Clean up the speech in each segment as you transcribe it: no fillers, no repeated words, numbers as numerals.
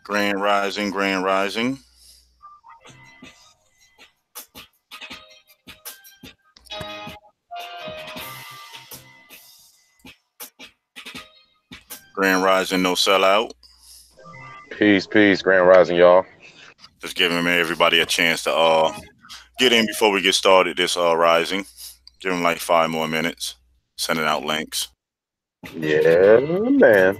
Grand Rising, Grand Rising. Grand Rising, no sellout. Peace, peace, Grand Rising, y'all. Just giving everybody a chance to get in before we get started this rising. Give them like 5 more minutes. Sending out links. Yeah, man.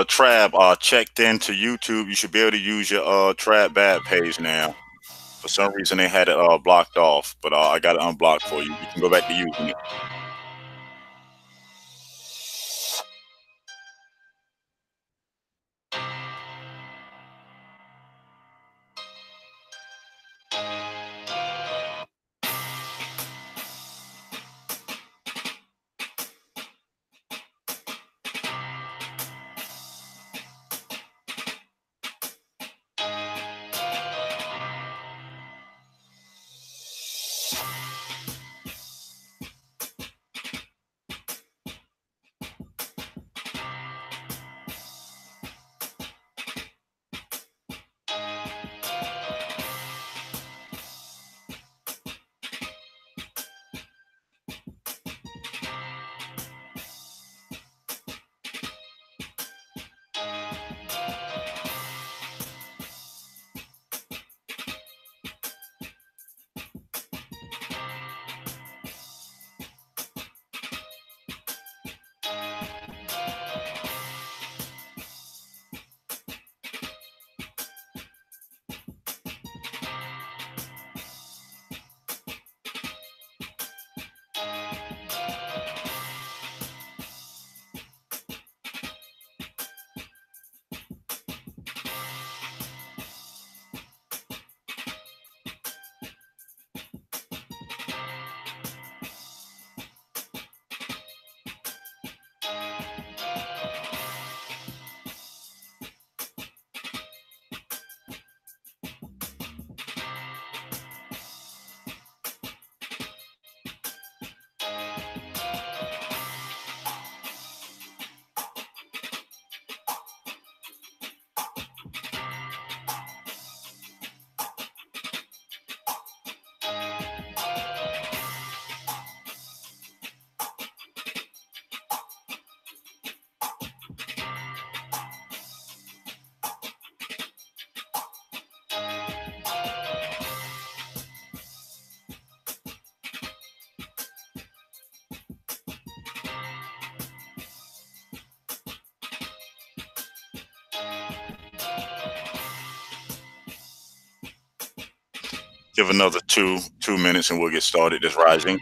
Trab checked into YouTube. You should be able to use your Trab Bad page now. For some reason they had it blocked off, but I got it unblocked for you. You can go back to using it. Give another two minutes and we'll get started this rising.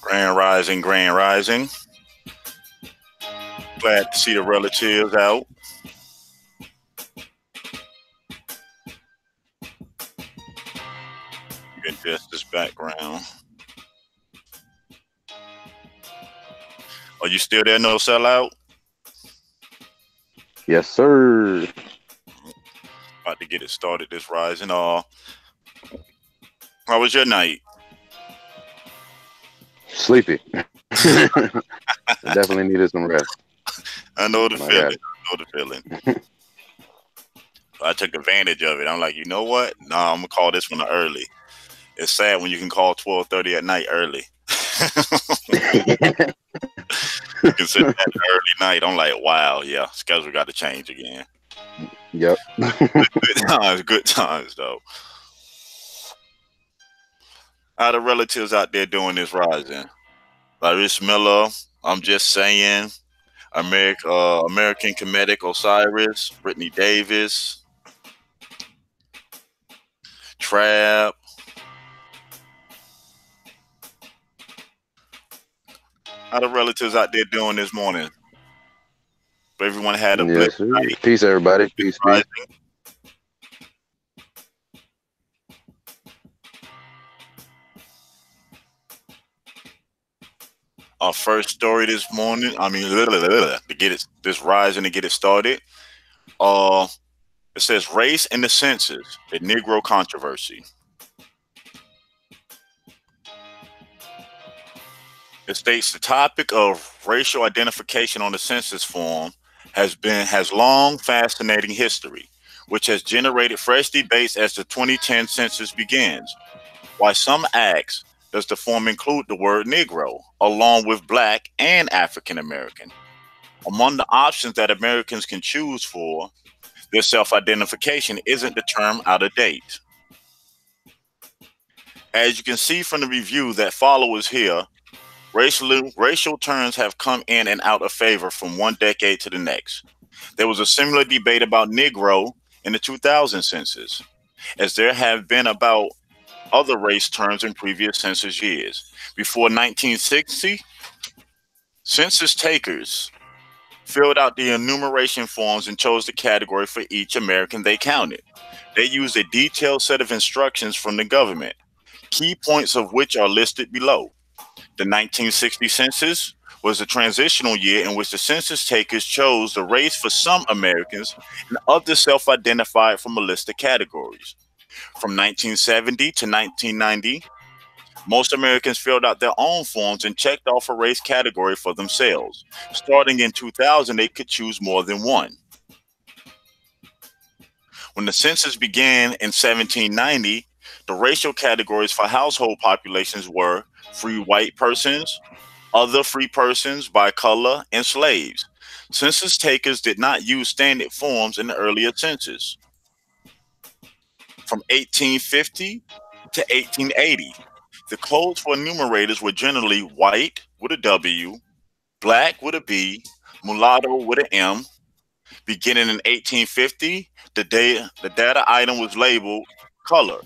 Grand Rising, Grand Rising. Glad to see the relatives out. Get just this background. Are you still there? No sellout? Yes, sir. About to get it started this rising. How was your night? Sleepy. Definitely needed some rest, I know the and I feeling. got it. I know the feeling. I took advantage of it. I'm like, you know what? Nah, I'm gonna call this one early. It's sad when you can call 12:30 at night early. You consider that early night. I'm like, wow, yeah, schedule got to change again. Yep. Good times though. How the relatives out there doing this rising? Larissa Miller, I'm just saying. American Comedic Osiris, Brittany Davis, Trab. How the relatives out there doing this morning? Everyone had a blessed Yes, sir. night. Peace, everybody. Peace, peace. Rising. Our first story this morning. I mean, to get it this rising to get it started. Uh, it says race and the census, the Negro controversy. It states the topic of racial identification on the census form has long fascinating history, which has generated fresh debates as the 2010 census begins. Why some ask, does the form include the word Negro, along with Black and African American? Among the options that Americans can choose for, their self identification isn't the term out of date. As you can see from the review that follows here, racial terms have come in and out of favor from one decade to the next. There was a similar debate about Negro in the 2000 census, as there have been about other race terms in previous census years. Before 1960, census takers filled out the enumeration forms and chose the category for each American they counted. They used a detailed set of instructions from the government, key points of which are listed below. The 1960 census was a transitional year in which the census takers chose the race for some Americans and others self identified from a list of categories. From 1970 to 1990, most Americans filled out their own forms and checked off a race category for themselves. Starting in 2000, they could choose more than one. When the census began in 1790, the racial categories for household populations were free white persons, other free persons by color, and slaves. Census takers did not use standard forms in the earlier census. From 1850 to 1880, the codes for enumerators were generally white with a W, black with a B, mulatto with an M. Beginning in 1850, the data item was labeled color.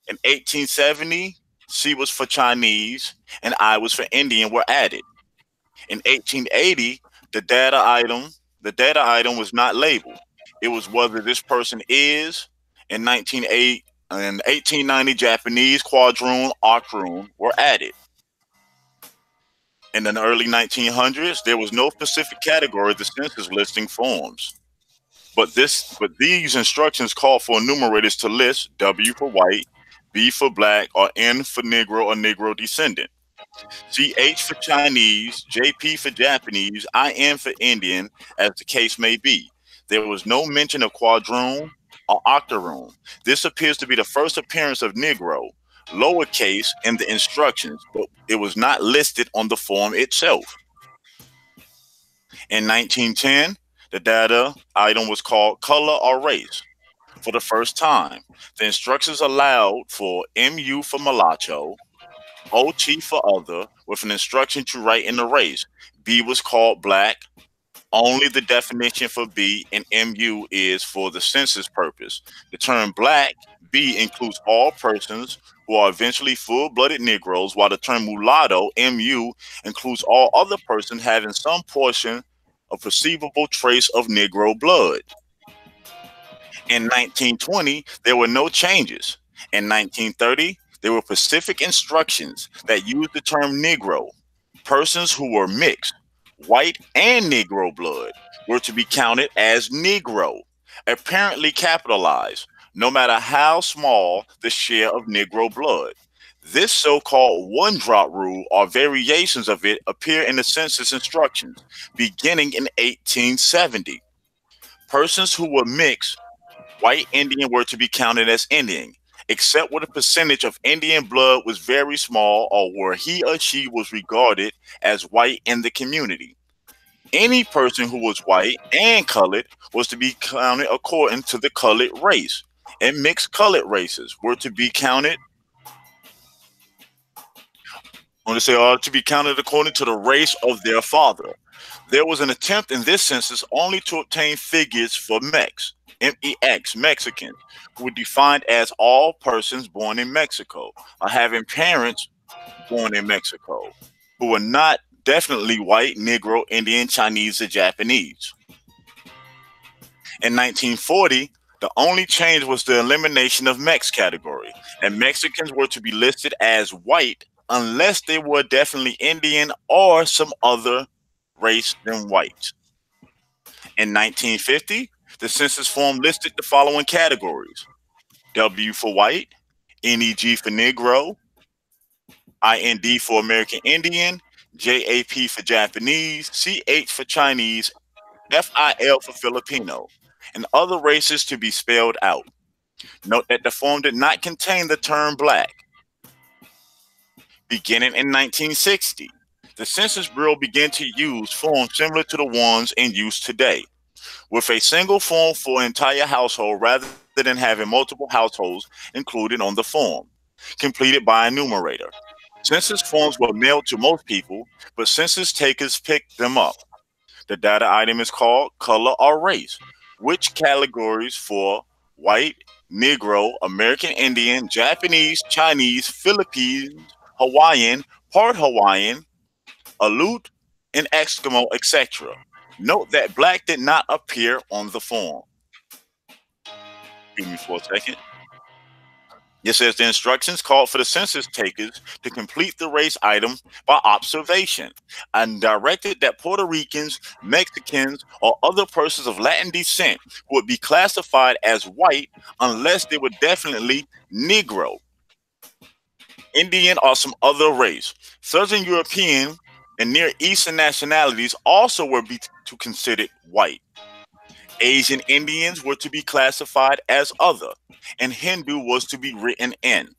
In 1870, C was for Chinese and I was for Indian were added. In 1880, the data item the data item was not labeled. It was whether this person is. In 1890, Japanese, quadroon, octoroon were added. In the early 1900s, there was no specific category the census listing forms. But these instructions call for enumerators to list W for white, B for black, or N for Negro or Negro descendant. CH for Chinese, JP for Japanese, IN for Indian, as the case may be. There was no mention of quadroon or octoroon. This appears to be the first appearance of Negro, lowercase, in the instructions, but it was not listed on the form itself. In 1910, the data item was called color or race. For the first time, the instructions allowed for MU for mulatto, OT for other, with an instruction to write in the race. B was called black. Only the definition for B and MU is for the census purpose. The term black, B includes all persons who are eventually full-blooded Negroes, while the term mulatto, MU, includes all other persons having some portion of perceivable trace of Negro blood. In 1920, there were no changes. In 1930, there were specific instructions that used the term Negro. Persons who were mixed, white and Negro blood, were to be counted as Negro, apparently capitalized, no matter how small the share of Negro blood. This so called one drop rule or variations of it appear in the census instructions beginning in 1870. Persons who were mixed white Indian were to be counted as Indian, except where the percentage of Indian blood was very small or where he or she was regarded as white in the community. Any person who was white and colored was to be counted according to the colored race, and mixed colored races were to be counted. I want to say are to be counted according to the race of their father. There was an attempt in this census only to obtain figures for Mex, MEX, Mexicans, who were defined as all persons born in Mexico or having parents born in Mexico, who were not definitely white, Negro, Indian, Chinese, or Japanese. In 1940, the only change was the elimination of Mex category, and Mexicans were to be listed as white unless they were definitely Indian or some other race than white. In 1950, the census form listed the following categories: W for white, NEG for Negro, IND for American Indian, JAP for Japanese, CH for Chinese, FIL for Filipino, and other races to be spelled out. Note that the form did not contain the term black. Beginning in 1960, the Census Bureau began to use forms similar to the ones in use today, with a single form for an entire household rather than having multiple households included on the form, completed by a numerator. Census forms were mailed to most people, but census takers picked them up. The data item is called color or race, which categories for white, Negro, American Indian, Japanese, Chinese, Philippines, Hawaiian, part Hawaiian, Aleut, and Eskimo, etc. Note that black did not appear on the form. Give me for a second. It says the instructions called for the census takers to complete the race item by observation and directed that Puerto Ricans, Mexicans, or other persons of Latin descent would be classified as white unless they were definitely Negro, Indian, or some other race. Southern European and Near Eastern nationalities also were to considered white. Asian Indians were to be classified as other, and Hindu was to be written in.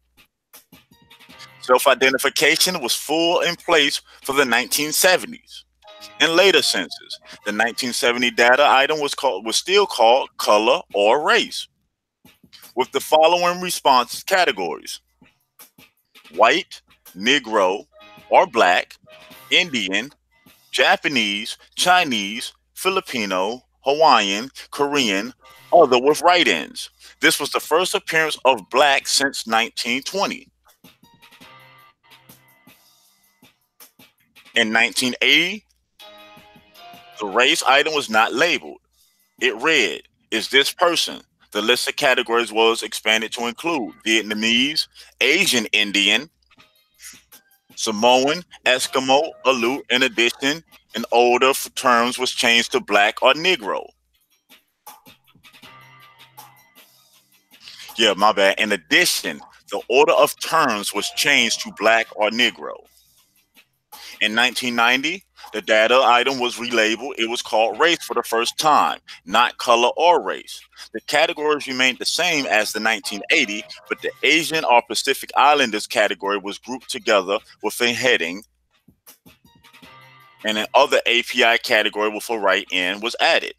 Self identification was full in place for the 1970s. In later census, the 1970 data item was still called color or race, with the following response categories: white, Negro, or black, Indian, Japanese, Chinese, Filipino, Hawaiian, Korean, other with write ins. This was the first appearance of black since 1920. In 1980, the race item was not labeled. It read, "Is this person?" The list of categories was expanded to include Vietnamese, Asian Indian, Samoan, Eskimo, Aleut. In addition, an order for terms was changed to black or Negro. Yeah, my bad. In addition, the order of terms was changed to black or Negro. In 1990, the data item was relabeled. It was called race for the first time, not color or race. The categories remained the same as the 1980, but the Asian or Pacific Islanders category was grouped together with a heading, and an other API category with a write-in was added.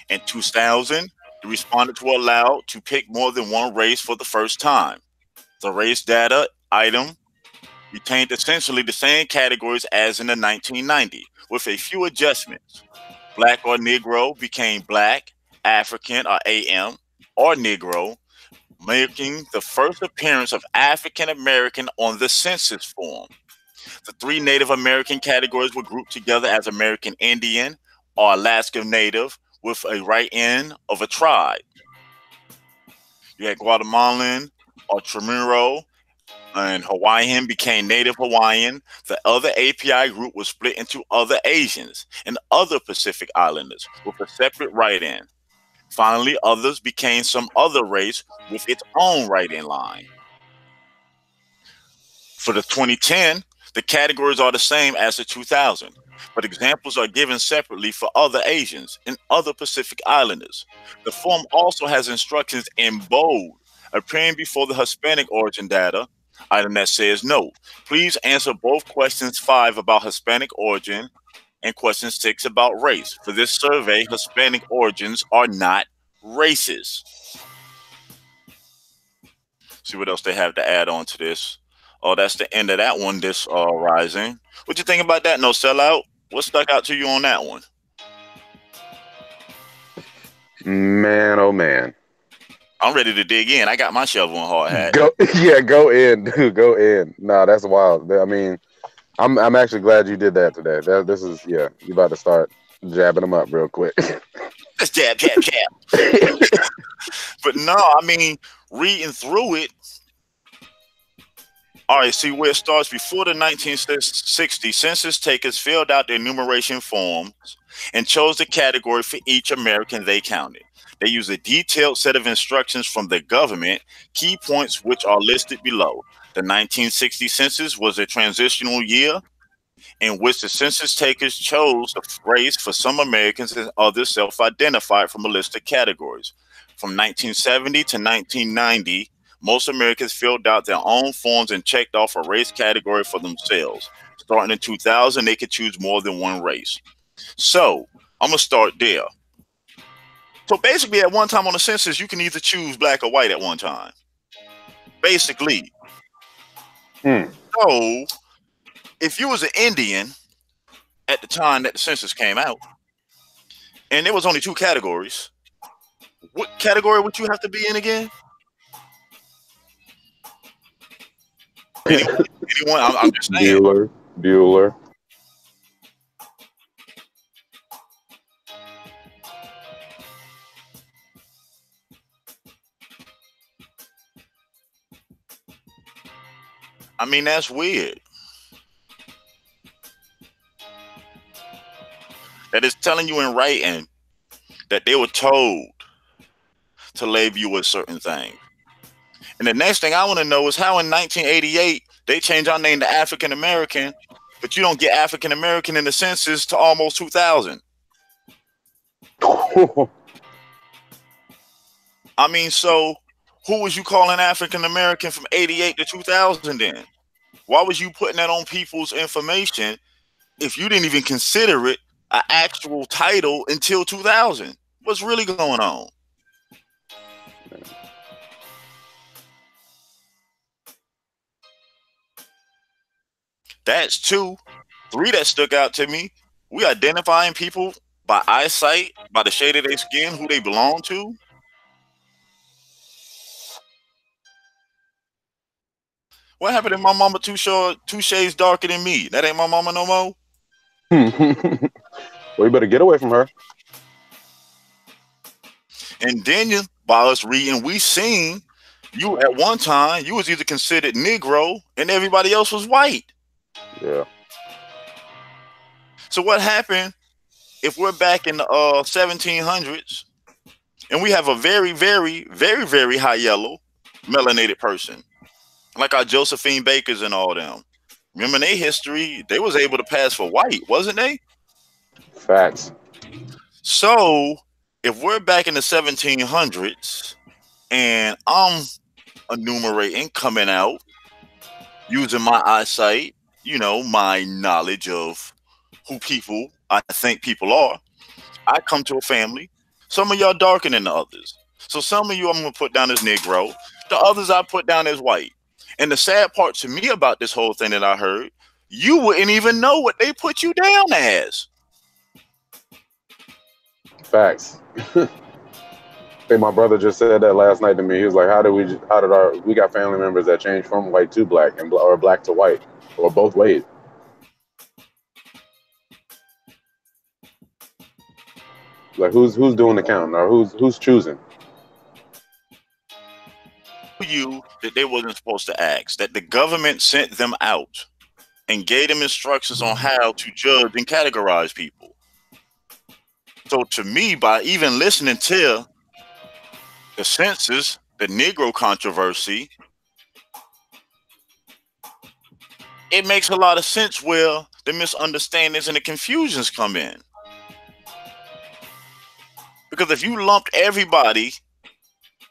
In 2000, the respondents were allowed to pick more than one race for the first time. The race data item retained essentially the same categories as in the 1990, with a few adjustments. Black or Negro became Black, African or AM, or Negro. making the first appearance of African American on the census form. The three Native American categories were grouped together as American Indian or Alaska Native with a right end of a tribe. You had Guatemalan or Chamorro, and Hawaiian became Native Hawaiian. The other API group was split into other Asians and other Pacific Islanders with a separate right end. Finally, others became some other race with its own right end line. For the 2010, the categories are the same as the 2000, but examples are given separately for other Asians and other Pacific Islanders. The form also has instructions in bold appearing before the Hispanic origin data item that says, "Note, please answer both questions 5 about Hispanic origin and question 6 about race. For this survey, Hispanic origins are not races." See what else they have to add on to this. Oh, that's the end of that one. This rising. What you think about that? No sellout. What stuck out to you on that one? Man, oh man. I'm ready to dig in. I got my shovel and hard hat. Go yeah, go in, dude. Go in. No, that's wild. I mean, I'm actually glad you did that today. This is yeah, you about to start jabbing them up real quick. Let's jab, jab, jab. But no, I mean, reading through it. All right, see where it starts. Before the 1960, census takers filled out their enumeration forms and chose the category for each American they counted. They used a detailed set of instructions from the government, key points which are listed below. The 1960 census was a transitional year in which the census takers chose a race for some Americans and others self-identified from a list of categories. From 1970 to 1990, most Americans filled out their own forms and checked off a race category for themselves. Starting in 2000, they could choose more than one race. So, I'm going to start there. So basically, at one time on the census, you can either choose black or white at one time. Basically. So, if you was an Indian at the time that the census came out, and there was only 2 categories, what category would you have to be in again? Anyone? Anyone? I'm just saying. Bueller. I mean, that's weird. That is telling you in writing that they were told to label you with certain things. And the next thing I want to know is how in 1988 they changed our name to African American, but you don't get African American in the census to almost 2000. I mean, so who was you calling African American from 88 to 2000 then? Why was you putting that on people's information if you didn't even consider it an actual title until 2000? What's really going on? That's 2. 3 that stuck out to me. We identifying people by eyesight, by the shade of their skin, who they belong to. What happened if my mama too short, 2 shades darker than me? That ain't my mama no more. Well, you better get away from her. And then by us reading, we seen you at one time, you was either considered Negro and everybody else was white. Yeah. So what happened if we're back in the 1700s and we have a very, very, very, very high yellow melanated person, like our Josephine Bakers and all them? Remember their history? They was able to pass for white, wasn't they? Facts. So if we're back in the 1700s and I'm enumerating, coming out, using my eyesight, you know, my knowledge of who people I think people are, I come to a family. Some of y'all darker than the others. So some of you I'm going to put down as Negro. The others I put down as white. And the sad part to me about this whole thing that I heard, you wouldn't even know what they put you down as. Facts. think my brother just said that last night to me. He was like, how did our, we got family members that changed from white to black and or black to white or both ways. Like who's doing the counting or who's choosing? You that they wasn't supposed to ask, that the government sent them out and gave them instructions on how to judge and categorize people. So to me, by even listening to the census, the Negro controversy, it makes a lot of sense where the misunderstandings and the confusions come in. Because if you lumped everybody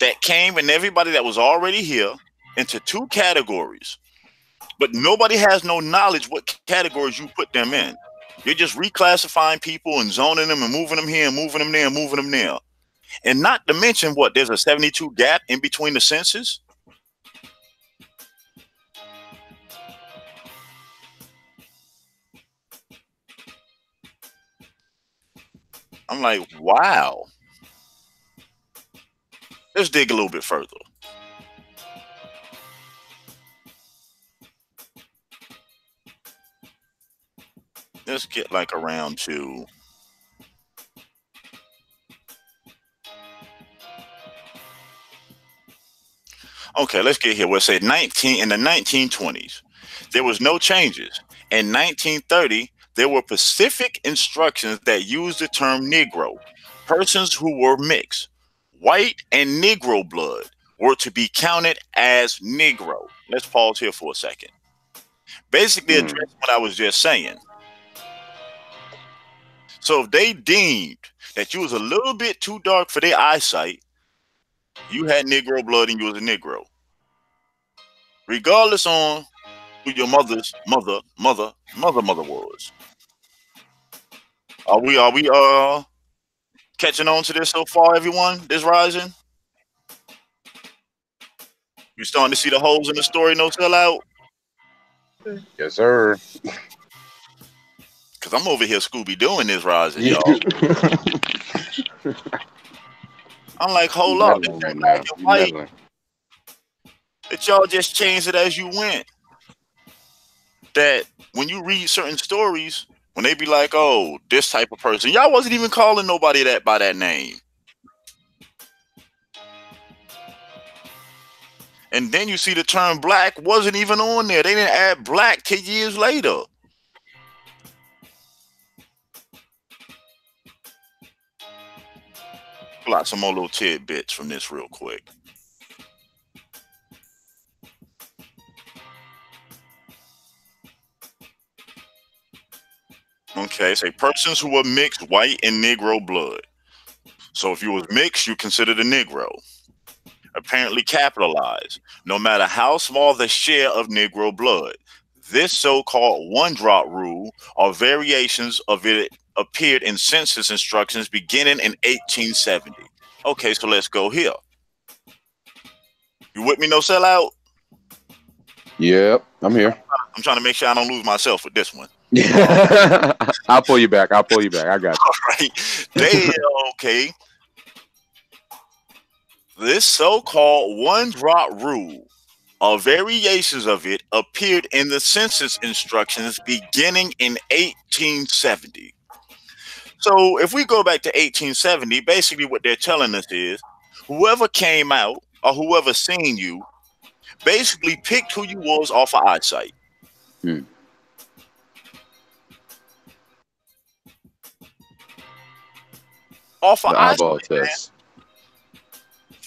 that came and everybody that was already here into two categories, but nobody has no knowledge what categories you put them in. You're just reclassifying people and zoning them and moving them here and moving them there and moving them there. And not to mention what, there's a 72 gap in between the census. I'm like, wow. Let's dig a little bit further. Let's get like around to, okay, let's get here. We'll say 19 in the 1920s. There was no changes. In 1930, there were specific instructions that used the term Negro. Persons who were mixed, white and Negro blood, were to be counted as Negro. Let's pause here for a second. Basically, Hmm. address what I was just saying. So if they deemed that you was a little bit too dark for their eyesight, you had Negro blood and you was a Negro. Regardless on who your mother was. Are we catching on to this so far, everyone? This rising? You starting to see the holes in the story, no sellout? Yes, sir. Cause I'm over here Scooby doing this rising, You y'all. I'm like, hold up, this meddling right ain't black now. and You white. meddling. That y'all just changed it as you went. That when you read certain stories, when they be like, oh, this type of person, y'all wasn't even calling nobody that by that name. And then you see the term black wasn't even on there. They didn't add black till years later. Pull out some more little tidbits from this real quick. Okay, say persons who were mixed white and Negro blood. So if you was mixed, you considered a Negro. Apparently capitalized, no matter how small the share of Negro blood. This so-called one-drop rule or variations of it appeared in census instructions beginning in 1870. Okay, so let's go here. You with me, no sellout? Yep, I'm here. I'm trying to make sure I don't lose myself with this one. I'll pull you back. I'll pull you back. I got All right. They okay. This so-called one-drop rule or variations of it appeared in the census instructions beginning in 1870. So if we go back to 1870, basically what they're telling us is whoever came out or whoever seen you basically picked who you was off of eyesight. you. Off of The eyesight, eyeball man. test.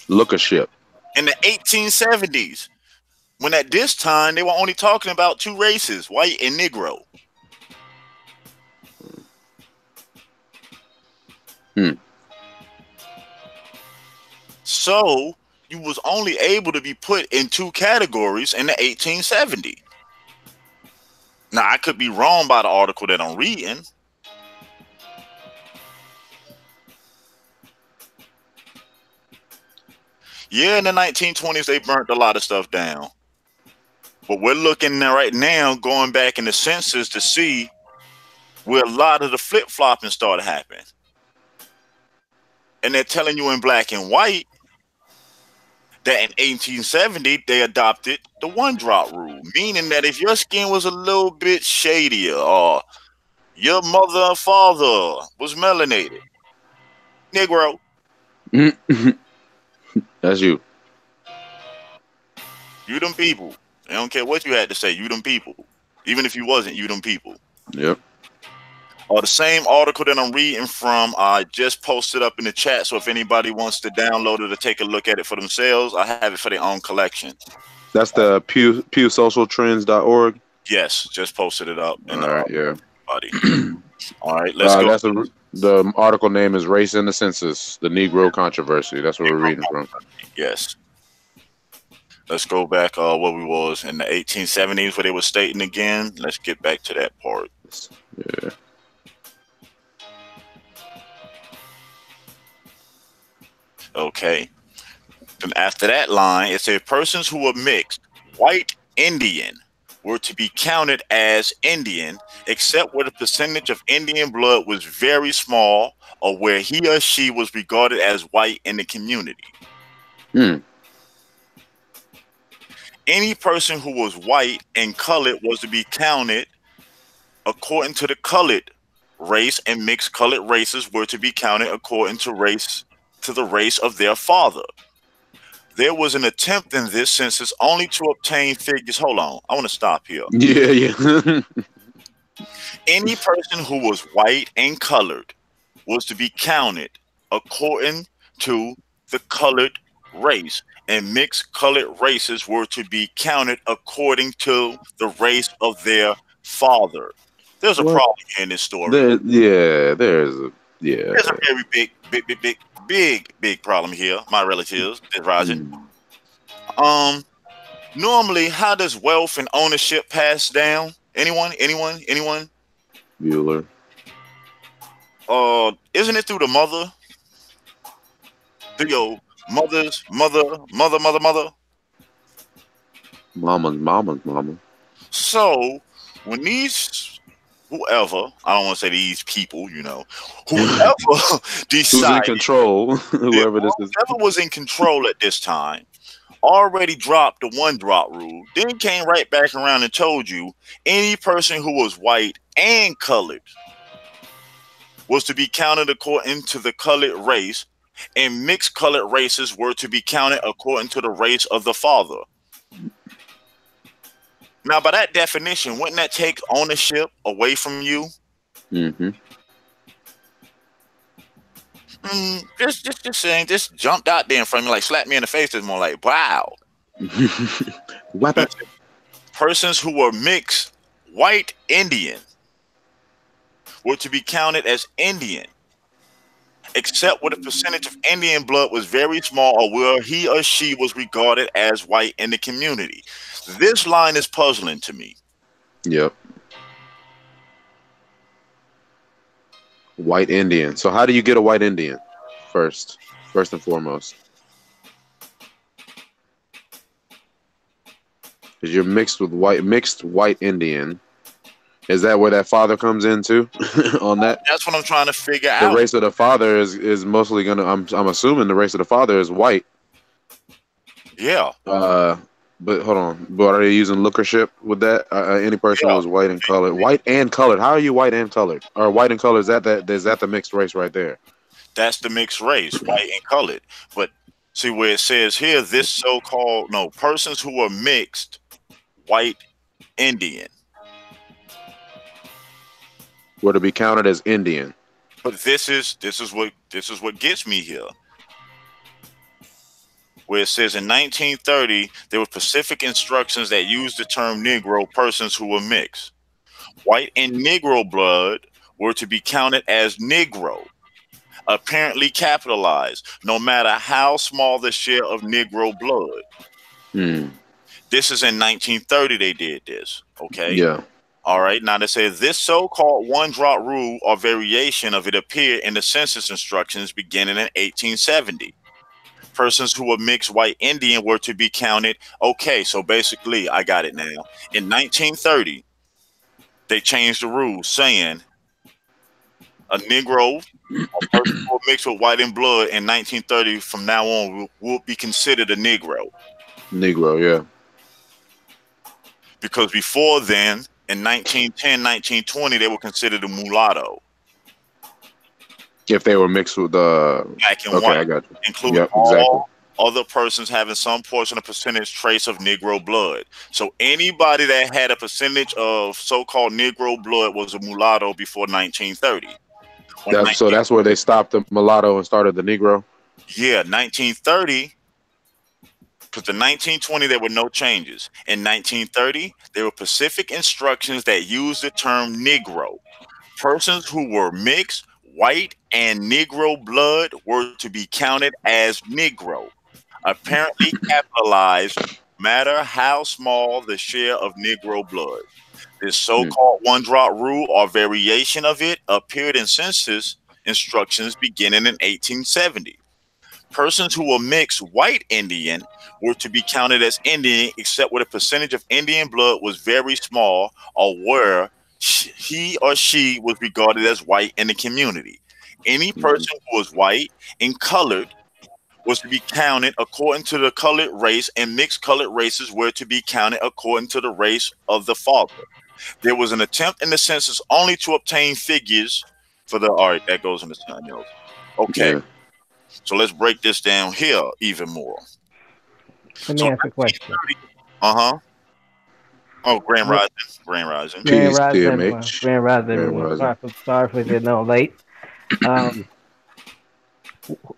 Lookership. In the 1870s, when at this time they were only talking about two races, white and Negro. Hmm. So you was only able to be put in two categories in the 1870. Now I could be wrong by the article that I'm reading. Yeah, in the 1920s they burnt a lot of stuff down. But we're looking right now, going back in the census to see where a lot of the flip flopping started happening. and they're telling you in black and white that in 1870 they adopted the one drop rule, meaning that if your skin was a little bit shadier or your mother or father was melanated, Negro, That's you. you them people. I don't care what you had to say, you them people. Even if you wasn't, you them people. Yep. The same article that I'm reading from, I just posted up in the chat. So if anybody wants to download it or take a look at it for themselves, I have it for their own collection. That's the pewsocialtrends.org. Yes, just posted it up All in the right, yeah. body. All right, let's go. That's the article name is "Race in the Census: The Negro Controversy." That's what we're reading from. Yes, let's go back. What we was in the 1870s, where they were stating again. Let's get back to that part. Yeah. Okay. Then after that line, it said persons who were mixed white Indian were to be counted as Indian, except where the percentage of Indian blood was very small or where he or she was regarded as white in the community. Hmm. Any person who was white and colored was to be counted according to the colored race, and mixed colored races were to be counted according to the race of their father. There was an attempt in this census only to obtain figures. Hold on, I want to stop here. Yeah, yeah. Any person who was white and colored was to be counted according to the colored race, and mixed colored races were to be counted according to the race of their father. There's a What? problem here in this story. There's a yeah. There's a very big problem here. My relatives, is rising. Hmm. Um, Normally, how does wealth and ownership pass down? Anyone? Bueller, Isn't it through the mother? Through your mother? mama. So when these whoever, I don't want to say these people, whoever Who's in decided, control? yeah, Whoever this is. whoever was in control at this time already dropped the one drop rule, then came right back around and told you any person who was white and colored was to be counted according to the colored race, and mixed colored races were to be counted according to the race of the father. Now, by that definition, wouldn't that take ownership away from you? Mm-hmm. Just saying, just jumped out there in front of me, like slapped me in the face. Is more like, wow. Weapon. Persons who were mixed white Indian were to be counted as Indian, except where the percentage of Indian blood was very small or where he or she was regarded as white in the community. This line is puzzling to me. Yep. White Indian. So how do you get a white Indian? First and foremost, because you're mixed white Indian. Is that where that father comes into on that? That's what I'm trying to figure The out. race of the father is mostly gonna. I'm assuming the race of the father is white. Yeah, Uh, but hold on. But are they using lookership with that? Any person who yeah. was white and colored, white and colored. How are you white and colored? Or white and colored? Is that the mixed race right there? That's the mixed race, white and colored. But see where it says here, this so-called no persons who are mixed white Indian. Were to be counted as Indian. But this is what gets me here. Where it says in 1930 there were specific instructions that used the term Negro persons who were mixed. White and Negro blood were to be counted as Negro, apparently capitalized, no matter how small the share of Negro blood. Hmm. This is in 1930 they did this. Okay. Yeah. All right. Now they say this so-called one drop rule or variation of it appeared in the census instructions beginning in 1870. Persons who were mixed white Indian were to be counted. Okay, so basically, I got it now. In 1930, they changed the rules saying A Negro, a person who will mix with white and blood in 1930 from now on will be considered a Negro. Negro, yeah. Because before then, in 1910, 1920, they were considered a mulatto, If they were mixed with black and okay, I white, got you. including Yep, exactly. all other persons having some portion of percentage trace of Negro blood. So anybody that had a percentage of so-called Negro blood was a mulatto before 1930. When That so 19, that's where they stopped the mulatto and started the Negro. yeah, 1930, because in 1920 there were no changes. In 1930, there were specific instructions that used the term Negro. Persons who were mixed white and Negro blood were to be counted as Negro. Apparently capitalized, no matter how small the share of Negro blood. This Hmm. so-called one-drop rule or variation of it appeared in census instructions beginning in 1870. Persons who were mixed white Indian were to be counted as Indian, except where the percentage of Indian blood was very small or where he or she was regarded as white in the community. Any Hmm. person who was white and colored was to be counted according to the colored race, and mixed colored races were to be counted according to the race of the father. There was an attempt in the census only to obtain figures for the. All right, that goes into something else. Okay, Yeah. so let's break this down here even more. Let me So ask a question. 1930, uh-huh. Oh, Grand What Rising, Grand Rising. Grand Peace, Rise, everyone. PMH. Grand Rise, Grand everyone. Rising. Sorry for getting on late. Um,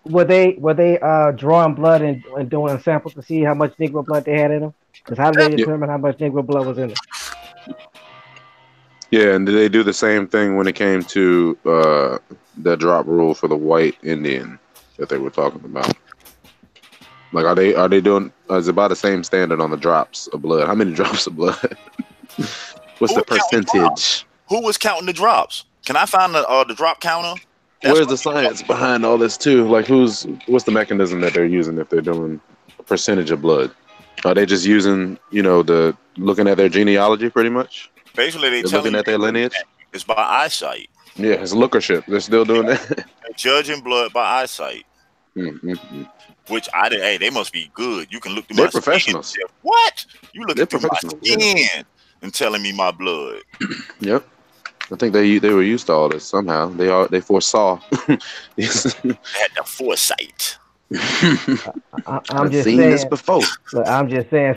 were they drawing blood and doing samples to see how much Negro blood they had in them? Because how did they Yeah, determine how much Negro blood was in them? yeah, and did they do the same thing when it came to the drop rule for the white Indian that they were talking about? Like, are they doing? Is it about the same standard on the drops of blood? How many drops of blood? What's Who the was counting drops? percentage? Who was counting the drops? Can I find the drop counter? That's Where's what the science behind all this too? Like, what's the mechanism that they're using if they're doing a percentage of blood? Are they just using, the looking at their genealogy pretty much? basically they They're telling looking you at their lineage. it's by eyesight. Yeah, it's lookership. They're still doing that. They're judging blood by eyesight. Mm-hmm. Which I did. Hey, they must be good. You can look through They're my skin. And professionals. tell, what? You looking They're through my professionals. Yeah. skin and telling me my blood? Yep. I think they were used to all this somehow. They foresaw. Yes. They had the foresight. I'm I've just seen this saying. before. Look, I'm just saying.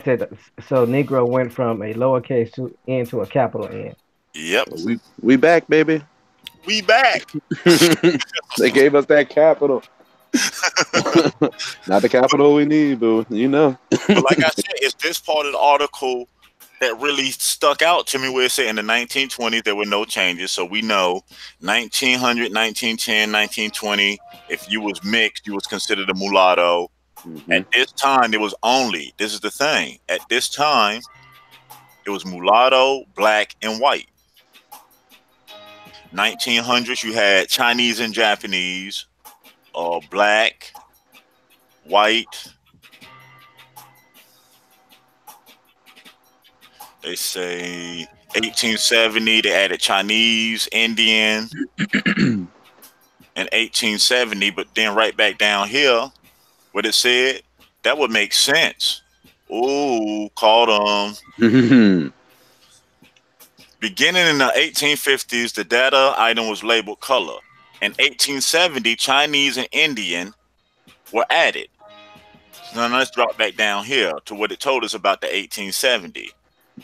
So Negro went from a lowercase N to a capital N. Yep. We back, baby. We back. They gave us that capital. Not the capital we need, but But like I said, it's this part of the article that really stuck out to me where it said in the 1920s there were no changes. So we know 1900, 1910, 1920, if you was mixed, you was considered a mulatto. Mhm. At this time, there was only, this is the thing, at this time, it was mulatto, black, and white. 1900s, you had Chinese and Japanese, black, white. They say 1870, they added Chinese, Indian in 1870, but then right back down here, what it said, that would make sense. Ooh, called beginning in the 1850s, the data item was labeled color. In 1870, Chinese and Indian were added. So now let's drop back down here to what it told us about the 1870.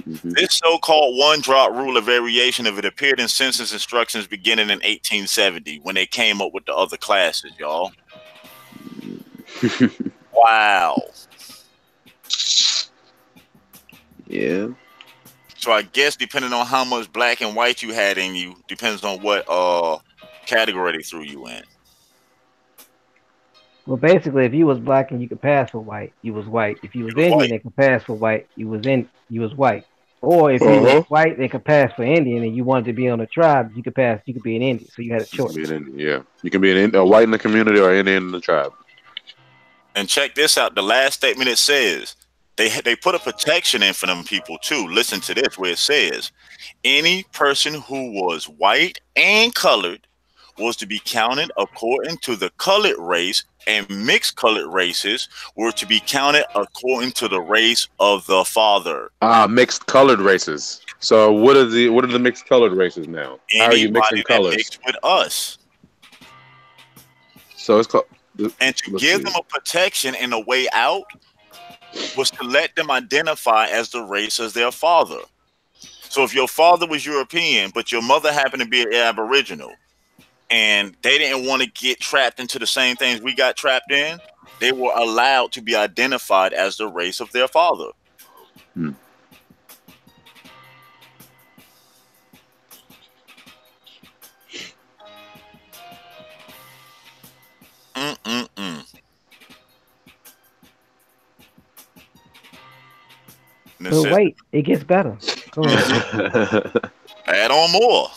Mhm. This so-called one-drop rule, a variation of it, appeared in census instructions beginning in 1870 when they came up with the other classes, y'all. Wow. Yeah. So I guess depending on how much black and white you had in you, depends on what category they threw you in. Well, basically, if you was black and you could pass for white, you was white. If you It was was Indian white. and could pass for white, you was white. Or if you was Uh-huh. white and could pass for Indian and you wanted to be on a tribe, you could pass. You could be an Indian. So you had a You can choice. be an Indian. Yeah. You can be a white in the community or an Indian in the tribe. And check this out. The last statement it says they put a protection in for them people too. Listen to this, where it says any person who was white and colored was to be counted according to the colored race, and mixed colored races were to be counted according to the race of the father. Ah, mixed colored races. So what are the mixed colored races now? How are you mixing Anybody that colors? mixed with us. So it's called. And to Let's give see. them a protection and a way out was to let them identify as the race as their father. So if your father was European, but your mother happened to be an Aboriginal, and they didn't want to get trapped into the same things we got trapped in, they were allowed to be identified as the race of their father. Hmm. Mm-mm-mm. But Necessity. wait, it gets better. Go ahead. Hmm. Add on more.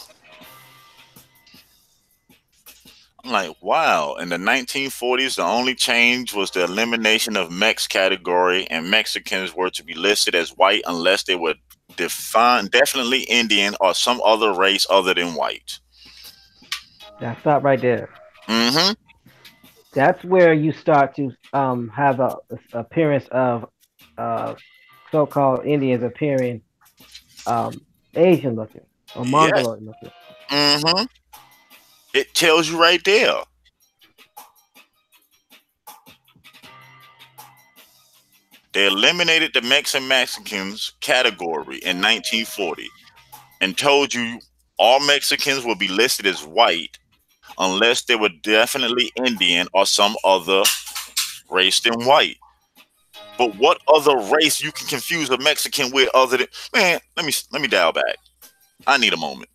I'm like, wow. In the 1940s, the only change was the elimination of Mex category, and Mexicans were to be listed as white unless they were defined definitely Indian or some other race other than white. Now stop right there. Mm-hmm. That's where you start to have a appearance of uh, so-called Indians appearing um, Asian looking or Yes. Mongoloid looking. Mm-hmm. It tells you right there. They eliminated the Mexicans category in 1940 and told you all Mexicans will be listed as white unless they were definitely Indian or some other race than white. But what other race you can confuse a Mexican with other than, man? Let me dial back. I need a moment.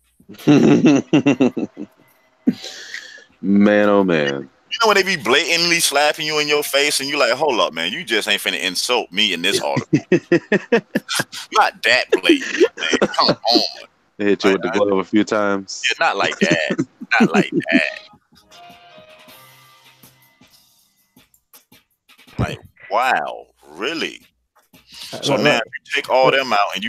Man, oh man. You know when they be blatantly slapping you in your face and you like, hold up, man, you just ain't finna insult me in this article. Not that blatant, man. Come on. They hit you Like, with the glove a few times. yeah, not like that. Not like that. Like, wow, really? So Look, now look, if you take all look, them out and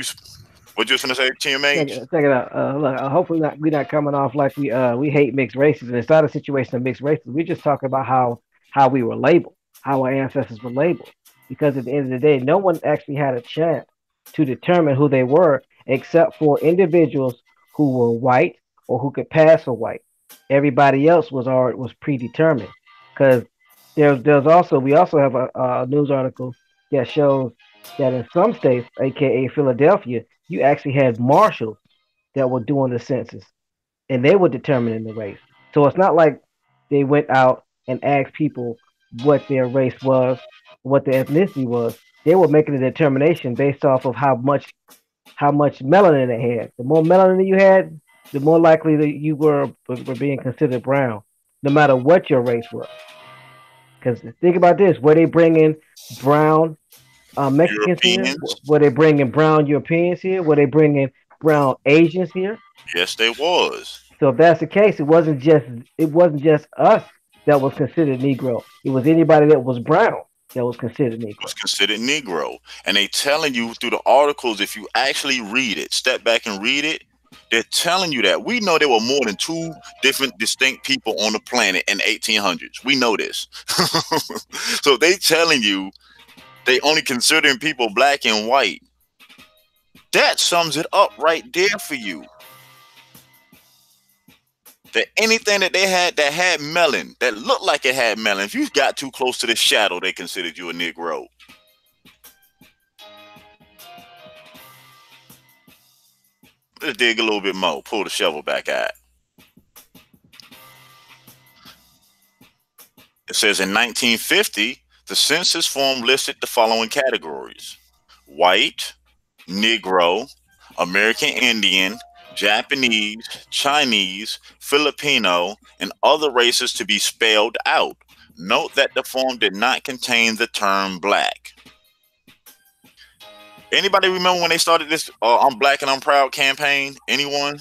what you was gonna say, TMH? check it out. Look, hopefully not we're not coming off like we hate mixed races. And it's not a situation of mixed races. We're just talking about how we were labeled, how our ancestors were labeled. Because at the end of the day, no one actually had a chance to determine who they were, except for individuals who were white or who could pass for white. Everybody else was predetermined. Because there's also we also have a news article that shows that in some states, aka Philadelphia, you actually had marshals that were doing the census, and they were determining the race. So it's not like they went out and asked people what their race was, what their ethnicity was. They were making a determination based off of how much melanin they had. The more melanin you had, the more likely that you were being considered brown, no matter what your race was. Because think about this: were they bringing brown Mexicans here? Europeans? Were they bringing brown Europeans here? Were they bringing brown Asians here? Yes, they was. So if that's the case, it wasn't just us that was considered Negro. It was anybody that was brown that was considered Was Negro. considered Negro. And they telling you through the articles, if you actually read it, step back and read it, they're telling you that we know there were more than two different distinct people on the planet in the 1800s. We know this. So they telling you they only considering people black and white. That sums it up right there for you. That anything that they had that had melon, that looked like it had melon, if you got too close to the shadow, they considered you a Negro. Let's dig a little bit more. Pull the shovel back out. It says in 1950, the census form listed the following categories: white, Negro, American Indian, Japanese, Chinese, Filipino, and other races to be spelled out. Note that the form did not contain the term black. Anybody remember when they started this I'm Black and I'm Proud campaign? Anyone?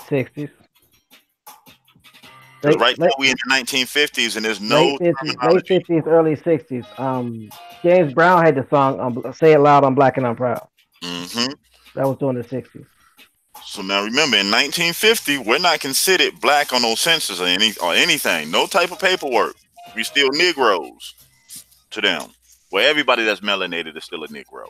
60s, Because late right late now we in the 1950s and there's late no 50s, late terminology. 50s, early 60s. James Brown had the song "Say It Loud, I'm Black and I'm Proud." Hmm. That was during the 60s. So now remember, in 1950, we're not considered black on those census or anything. No type of paperwork. We still Negroes to them. Where everybody that's melanated is still a Negro.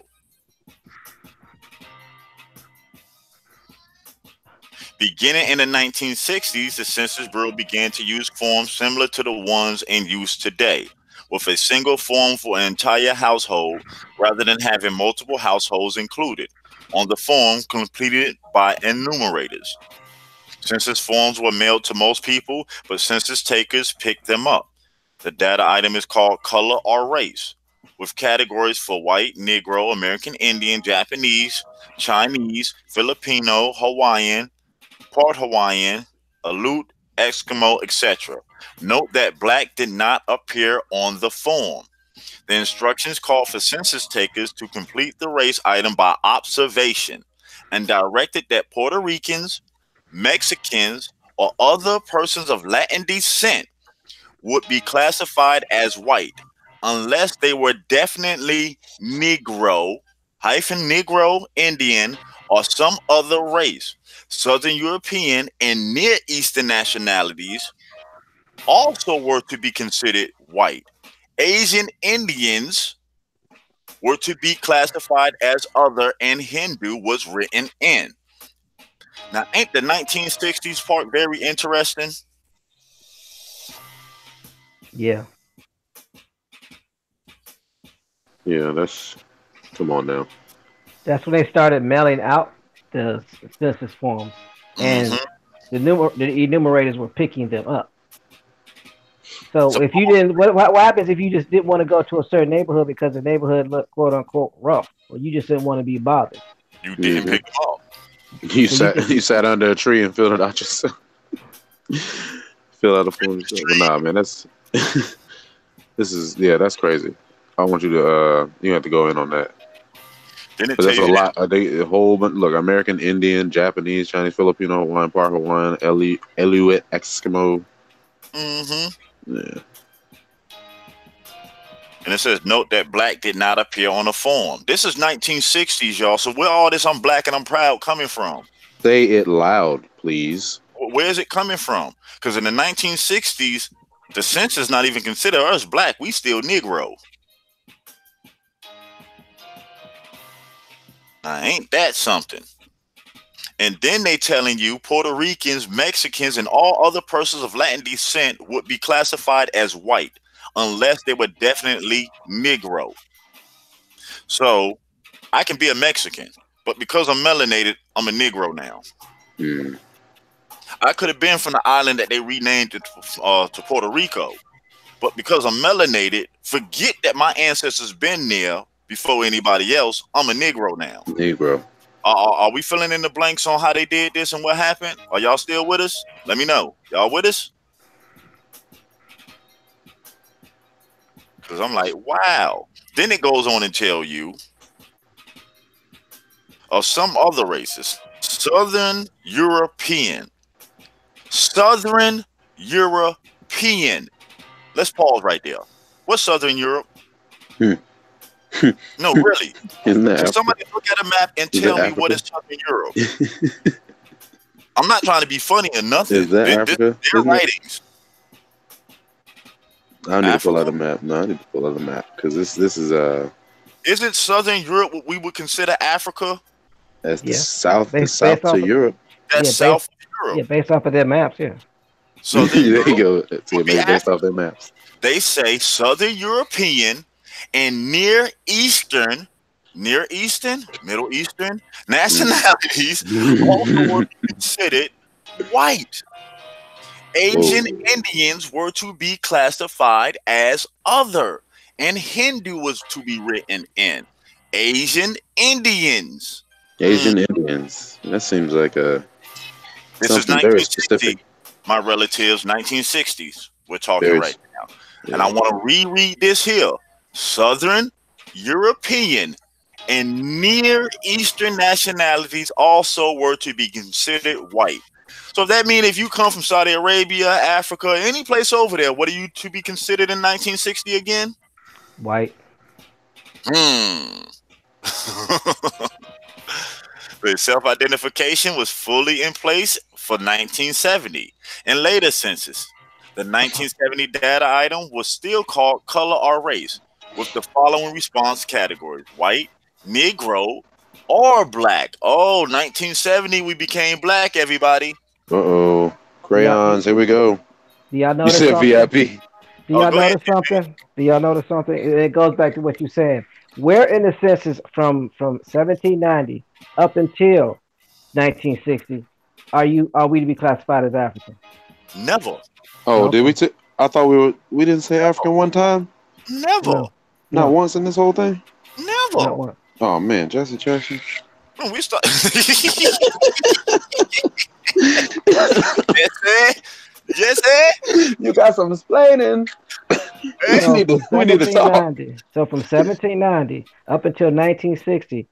Beginning in the 1960s, the Census Bureau began to use forms similar to the ones in use today, with a single form for an entire household rather than having multiple households included on the form completed by enumerators. Census forms were mailed to most people, but census takers picked them up. The data item is called color or race, with categories for white, Negro, American Indian, Japanese, Chinese, Filipino, Hawaiian, part Hawaiian, Aleut, Eskimo, etc. Note that black did not appear on the form. The instructions called for census takers to complete the race item by observation and directed that Puerto Ricans, Mexicans, or other persons of Latin descent would be classified as white unless they were definitely Negro, Negro Indian, or some other race. Southern European and Near Eastern nationalities also were to be considered white. Asian Indians were to be classified as other, and Hindu was written in. Now, ain't the 1960s part very interesting? Yeah, Yeah, that's come on now. that's when they started mailing out the census forms, and Hmm. the enumerators were picking them up. So So if you didn't, what happens if you just didn't want to go to a certain neighborhood because the neighborhood looked quote unquote rough, or you just didn't want to be bothered? you didn't Hmm. pick them up. You So you sat could, you sat under a tree and filled it out yourself. Fill out a form yourself. But nah, man, that's this is yeah, that's crazy. I want you to you have to go in on that. Didn't it But tell that's you a that? lot. They a whole bunch. Look, American Indian, Japanese, Chinese, Filipino, Hawaiian, part Hawaiian, Aleut, Eskimo. Hmm. Yeah, And it says, note that black did not appear on the form. This is 1960s, y'all. So where all this I'm black and I'm proud coming from? say it loud, please. Where is it coming from? Because in the 1960s, the census not even consider us black. We still Negro. Now, ain't that something? And then they telling you Puerto Ricans, Mexicans, and all other persons of Latin descent would be classified as white unless they were definitely Negro. So I can be a Mexican, but because I'm melanated, I'm a Negro now. Hmm. I could have been from the island that they renamed it to Puerto Rico, but because I'm melanated, forget that my ancestors been there before anybody else. I'm a Negro now. Negro. Are we filling in the blanks on how they did this and what happened? Are y'all still with us? Let me know. Y'all with us? Because I'm like, wow. Then it goes on and tell you of some other races. Southern European. Southern European. Let's pause right there. What's Southern Europe? Hmm. No, really. Isn't that Can Africa? somebody look at a map and Is that tell me what Africa? is Southern Europe? I'm not trying to be funny or Is nothing. that This Africa? their Isn't it? writings. I need to pull out Africa? a map. No, I need to pull out a map because this is Isn't Southern Europe what we would consider Africa? that's yeah, the based south to off of Europe. That's yeah, South Europe. based off of their maps. Yeah, Southern There you Europe go. See, would be maybe based off Africa. their maps. They say Southern European and Near Eastern, Middle Eastern Mm. nationalities also were considered white. Whoa. Asian Indians were to be classified as other, and Hindu was to be written in. Asian Indians. Mm, Asian Indians. That seems like a this is something very specific. 1960, my relatives, 1960s. We're talking Very right now. And I yeah. want to reread this here. Southern European and Near Eastern nationalities also were to be considered white. So if that means if you come from Saudi Arabia, Africa, any place over there, what are you to be considered in 1960 again? white. Hmm. The self-identification was fully in place for 1970. In later census, the 1970 data item was still called color or race, with the following response categories: white, Negro, or black. Oh, 1970, we became black, everybody. Uh-oh. Do y'all Crayons, here we go. do y'all You notice said something? VIP. Do Oh, y'all go ahead. notice something? Do y'all notice something? It goes back to what you said. Where in the census from 1790 up until 1960 are we to be classified as African? Never. Oh, did we? Okay. I thought we didn't say African one time. Never. No. Not No. once in this whole thing. Not Never. one. Oh man, Jesse Jackson. We start. Yes, sir. Yes, sir. You got some explaining. we So need to. from We need to talk. 1790, from 1790 up until 1960,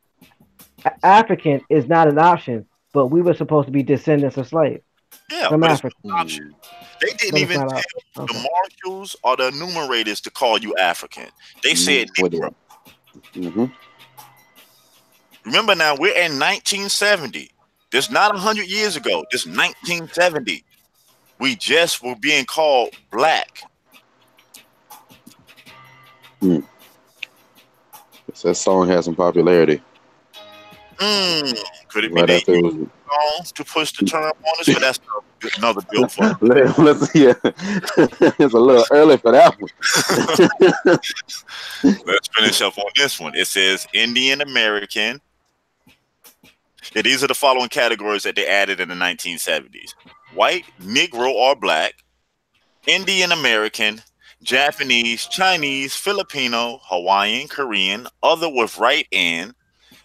African is not an option, but we were supposed to be descendants of slaves Yeah, from but it's Africa, not an option. Hmm. They didn't but it's even not an tell option. the Okay. marshals or the enumerators to call you African. They said What Negro. is? Mm-hmm. Remember now, we're in 1970. This not 100 years ago. This 1970. We just were being called black. Hmm. That song has some popularity. Mm, could it be Right they after it used was. songs to push the term on us? But that's another bill for Let's yeah. It's a little early for that one. Let's finish up on this one. It says Indian American. Yeah, these are the following categories that they added in the 1970s: white, Negro, or black, Indian American, Japanese, Chinese, Filipino, Hawaiian, Korean, other with right in.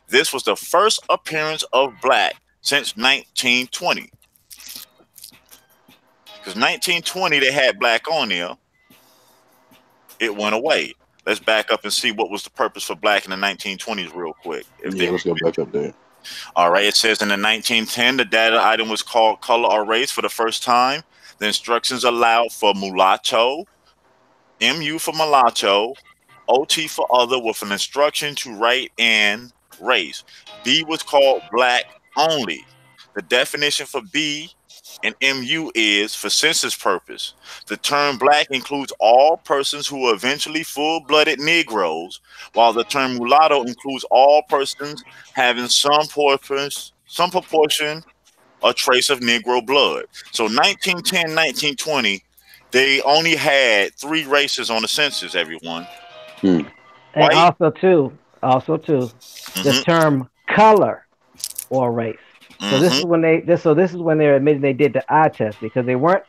This was the first appearance of black since 1920. Because 1920 they had black on there, it went away. Let's back up and see what was the purpose for black in the 1920s real quick. If they Yeah, let's go back up there. All right, it says in the 1910 the data item was called color or race for the first time. The instructions allowed for mulatto, MU for mulatto, OT for other, with an instruction to write in race. B was called black only. The definition for B and MU is for census purpose. The term black includes all persons who are eventually full-blooded Negroes, while the term mulatto includes all persons having some proportion a trace of Negro blood. So 1910, 1920, they only had three races on the census, everyone. Hmm. And White. also too, the Hmm. term color or race. So this Hmm. is when this is when they're admitting they did the eye test because they weren't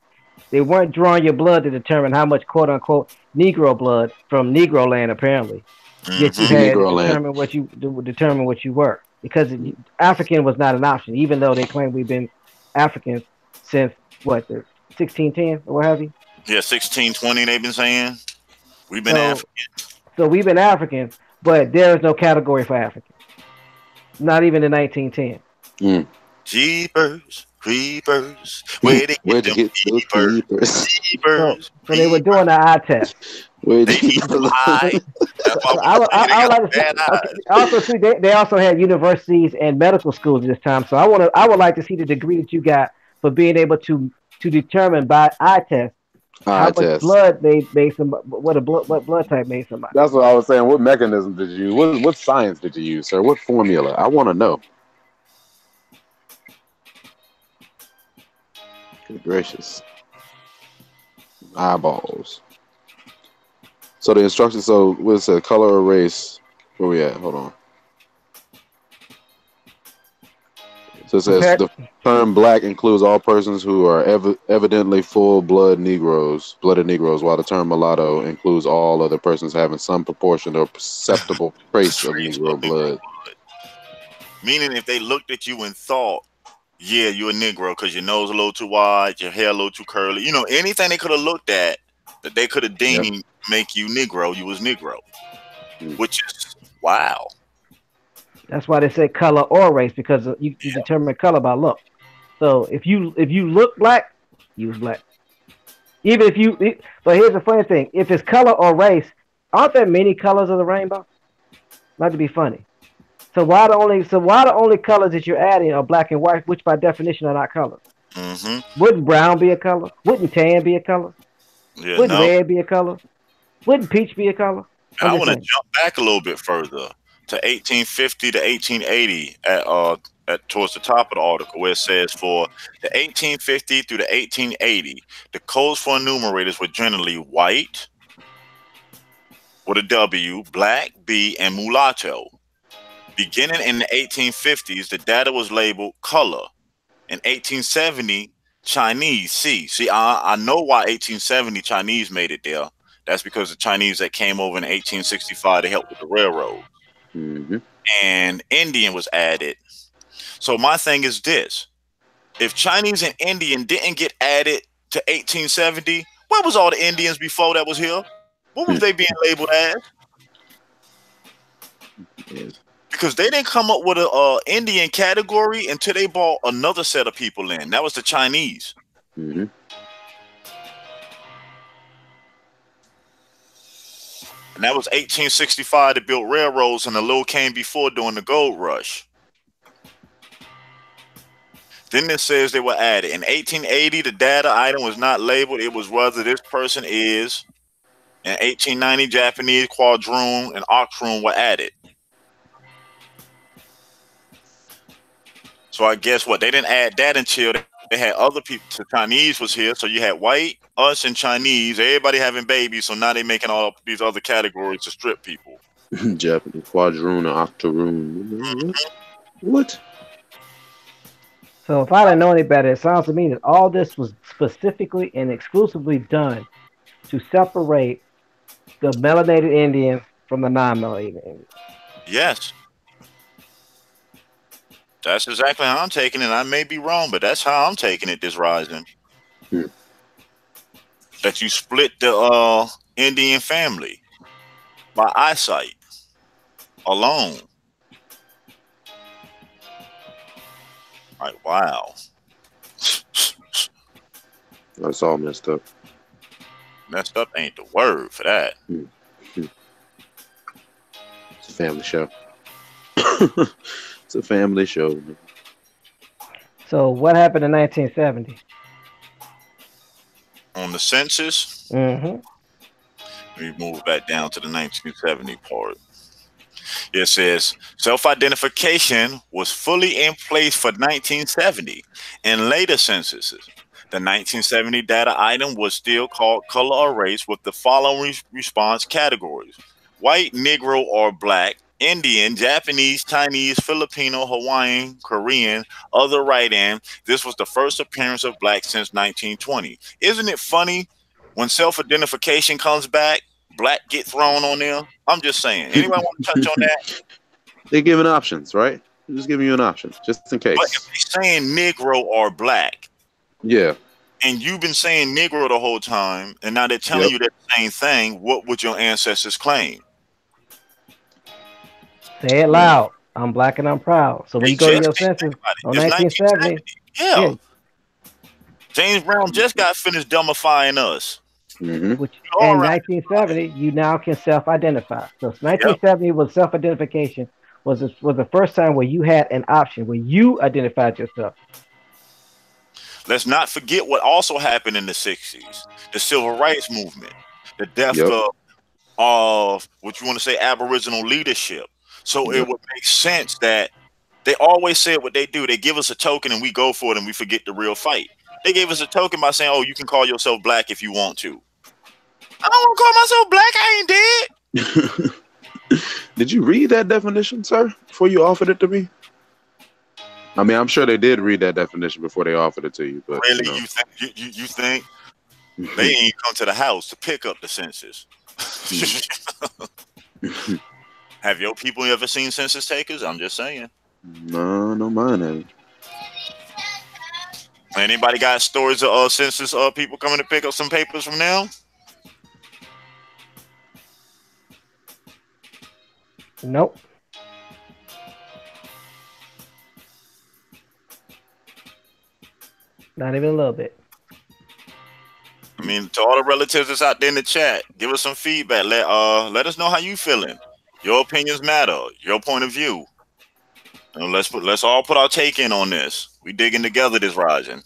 drawing your blood to determine how much quote unquote Negro blood from Negro land apparently. Yet you Hmm. had to Negro land. determine what you were because African was not an option, even though they claim we've been Africans since what the 1610 or what have you. Yeah, 1620, they've been saying. We've been So African. so we've been Africans, but there is no category for African, not even in 1910. Hmm. Jeepers, creepers, where they get Where'd you them get those peepers, peepers? So peepers, so they were peepers. doing the eye test. Where'd They you need get them those? eyes. That's So, why so we can see they I would got like to see. bad Okay, eyes. also see they also had universities and medical schools at this time. So I would like to see the degree that you got for being able to determine by eye test how Eye much test. blood they made some what blood type made somebody. That's what I was saying. What mechanism did you use? What science did you use, sir? What formula? I want to know. Good gracious. Eyeballs. So the instructions. So what's it? Color or race? Where we at? Hold on. So it says Compared, the term black includes all persons who are evidently blooded Negroes, while the term mulatto includes all other persons having some proportion or perceptible trace of Trace of Negro Negro blood. blood. Meaning if they looked at you and thought, yeah, you're a Negro because your nose a little too wide, your hair a little too curly, anything they could have looked at that they could have Yep. deemed make you Negro, you was Negro. Mm. Which is wow. that's why they say color or race because you Yeah. determine color by look. So if you look black, you was black. Even if you, but here's the funny thing: if it's color or race, aren't there many colors of the rainbow? Not to be funny. So why the only colors that you're adding are black and white, which by definition are not colors? Hmm. Wouldn't brown be a color? Wouldn't tan be a color? Yeah, Wouldn't no. red be a color? Wouldn't peach be a color? I'm I just want to saying. jump back a little bit further to 1850 to 1880 at towards the top of the article where it says for the 1850 through the 1880, the codes for enumerators were generally white with a W, black B, and mulatto. Beginning in the 1850s, the data was labeled color. In 1870, Chinese C. See, I know why 1870 Chinese made it there. That's because the Chinese that came over in 1865 to help with the railroad. Hmm. And Indian was added. So my thing is this: if Chinese and Indian didn't get added to 1870, where was all the Indians before that was here? What was they being labeled as? Yeah. Because they didn't come up with a Indian category until they brought another set of people in. That was the Chinese, Hmm. and that was 1865. They built railroads, and the little came before during the gold rush. Then it says they were added. In 1880, the data item was not labeled. It was whether this person is. In 1890, Japanese quadroon and octoroon were added. So I guess what they didn't add that until they had other people. So Chinese was here, so you had white, us, and Chinese. Everybody having babies, so now they making all these other categories to strip people. Japanese quadroon or octoroon. What? What? So if I didn't know any better, it sounds to me that all this was specifically and exclusively done to separate the melanated Indian from the non-melanated Indian. Yes, that's exactly how I'm taking it. I may be wrong, but that's how I'm taking it. This rising Hmm. that you split the Indian family by eyesight alone. Like wow, That's all messed up. messed up ain't the word for that. Hmm. Hmm. It's a family show. It's a family show. Man. So what happened in 1970? On the census, Mm-hmm. we move back down to the 1970 part. It says self identification was fully in place for 1970 in later censuses. The 1970 data item was still called color or race with the following response categories: white, Negro, or black, Indian, Japanese, Chinese, Filipino, Hawaiian, Korean, other write in. This was the first appearance of black since 1920. Isn't it funny when self identification comes back, black get thrown on there? I'm just saying. Anybody want to touch on that? They're giving options, right? They're just giving you an option, just in But if case. they're saying Negro or black, Yeah. and you've been saying Negro the whole time, and now they're telling Yep. you that same thing, what would your ancestors claim? Say it Yeah. loud. I'm black and I'm proud. So when They you go to just your think census about it. on It's 1970, 1970. Yeah. yeah, James Brown just got finished dumbifying us. Hmm. which You all in right. 1970 you now can self-identify. So Yep. 1970 was self-identification was the first time where you had an option where you identified yourself. Let's not forget what also happened in the 60s. The civil rights movement, the death Yep. of what you want to say Aboriginal leadership. So it Yep. would make sense that they always said what they do. They give us a token and we go for it and we forget the real fight. They gave us a token by saying, "Oh, you can call yourself black if you want to." I don't want to call myself black. I ain't dead. Did you read that definition, sir, before you offered it to me? I mean, I'm sure they did read that definition before they offered it to you, but Really, you think they ain't come to the house to pick up the census? Have your people ever seen census takers? I'm just saying. no, no, mine haven't. Anybody got stories of census people coming to pick up some papers from now? Nope, not even a little bit. I mean, to all the relatives that's out there in the chat, give us some feedback. Let us know how you feeling. Your opinions matter. Your point of view. Let's all put our take in on this. We digging together this rising.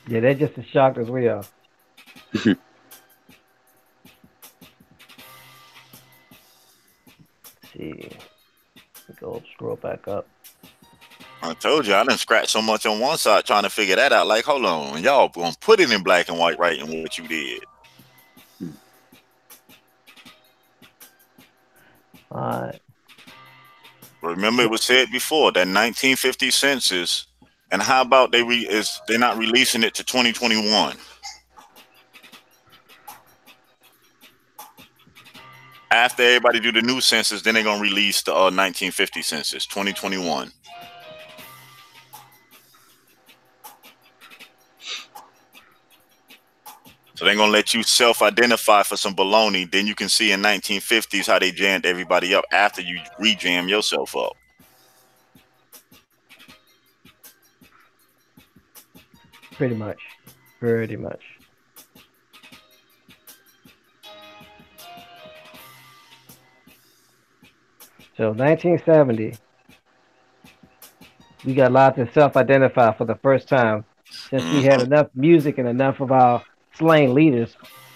Yeah, they're just as shocked as we are. Let's see, go scroll back up. I told you I didn't scratch so much on one side trying to figure that out. Like, hold on, y'all gonna put it in black and white, right? And what you did. All right. Remember, it was said before that 1950 census, and how about they're not releasing it to 2021 after everybody do the new census, then they're gonna release the 1950 census 2021. So they're gonna let you self-identify for some baloney. Then you can see in 1950s how they jammed everybody up after you re-jam yourself up. Pretty much. Pretty much. So 1970, we got allowed to self-identify for the first time since we had Mm-hmm. enough music and enough of our slain leaders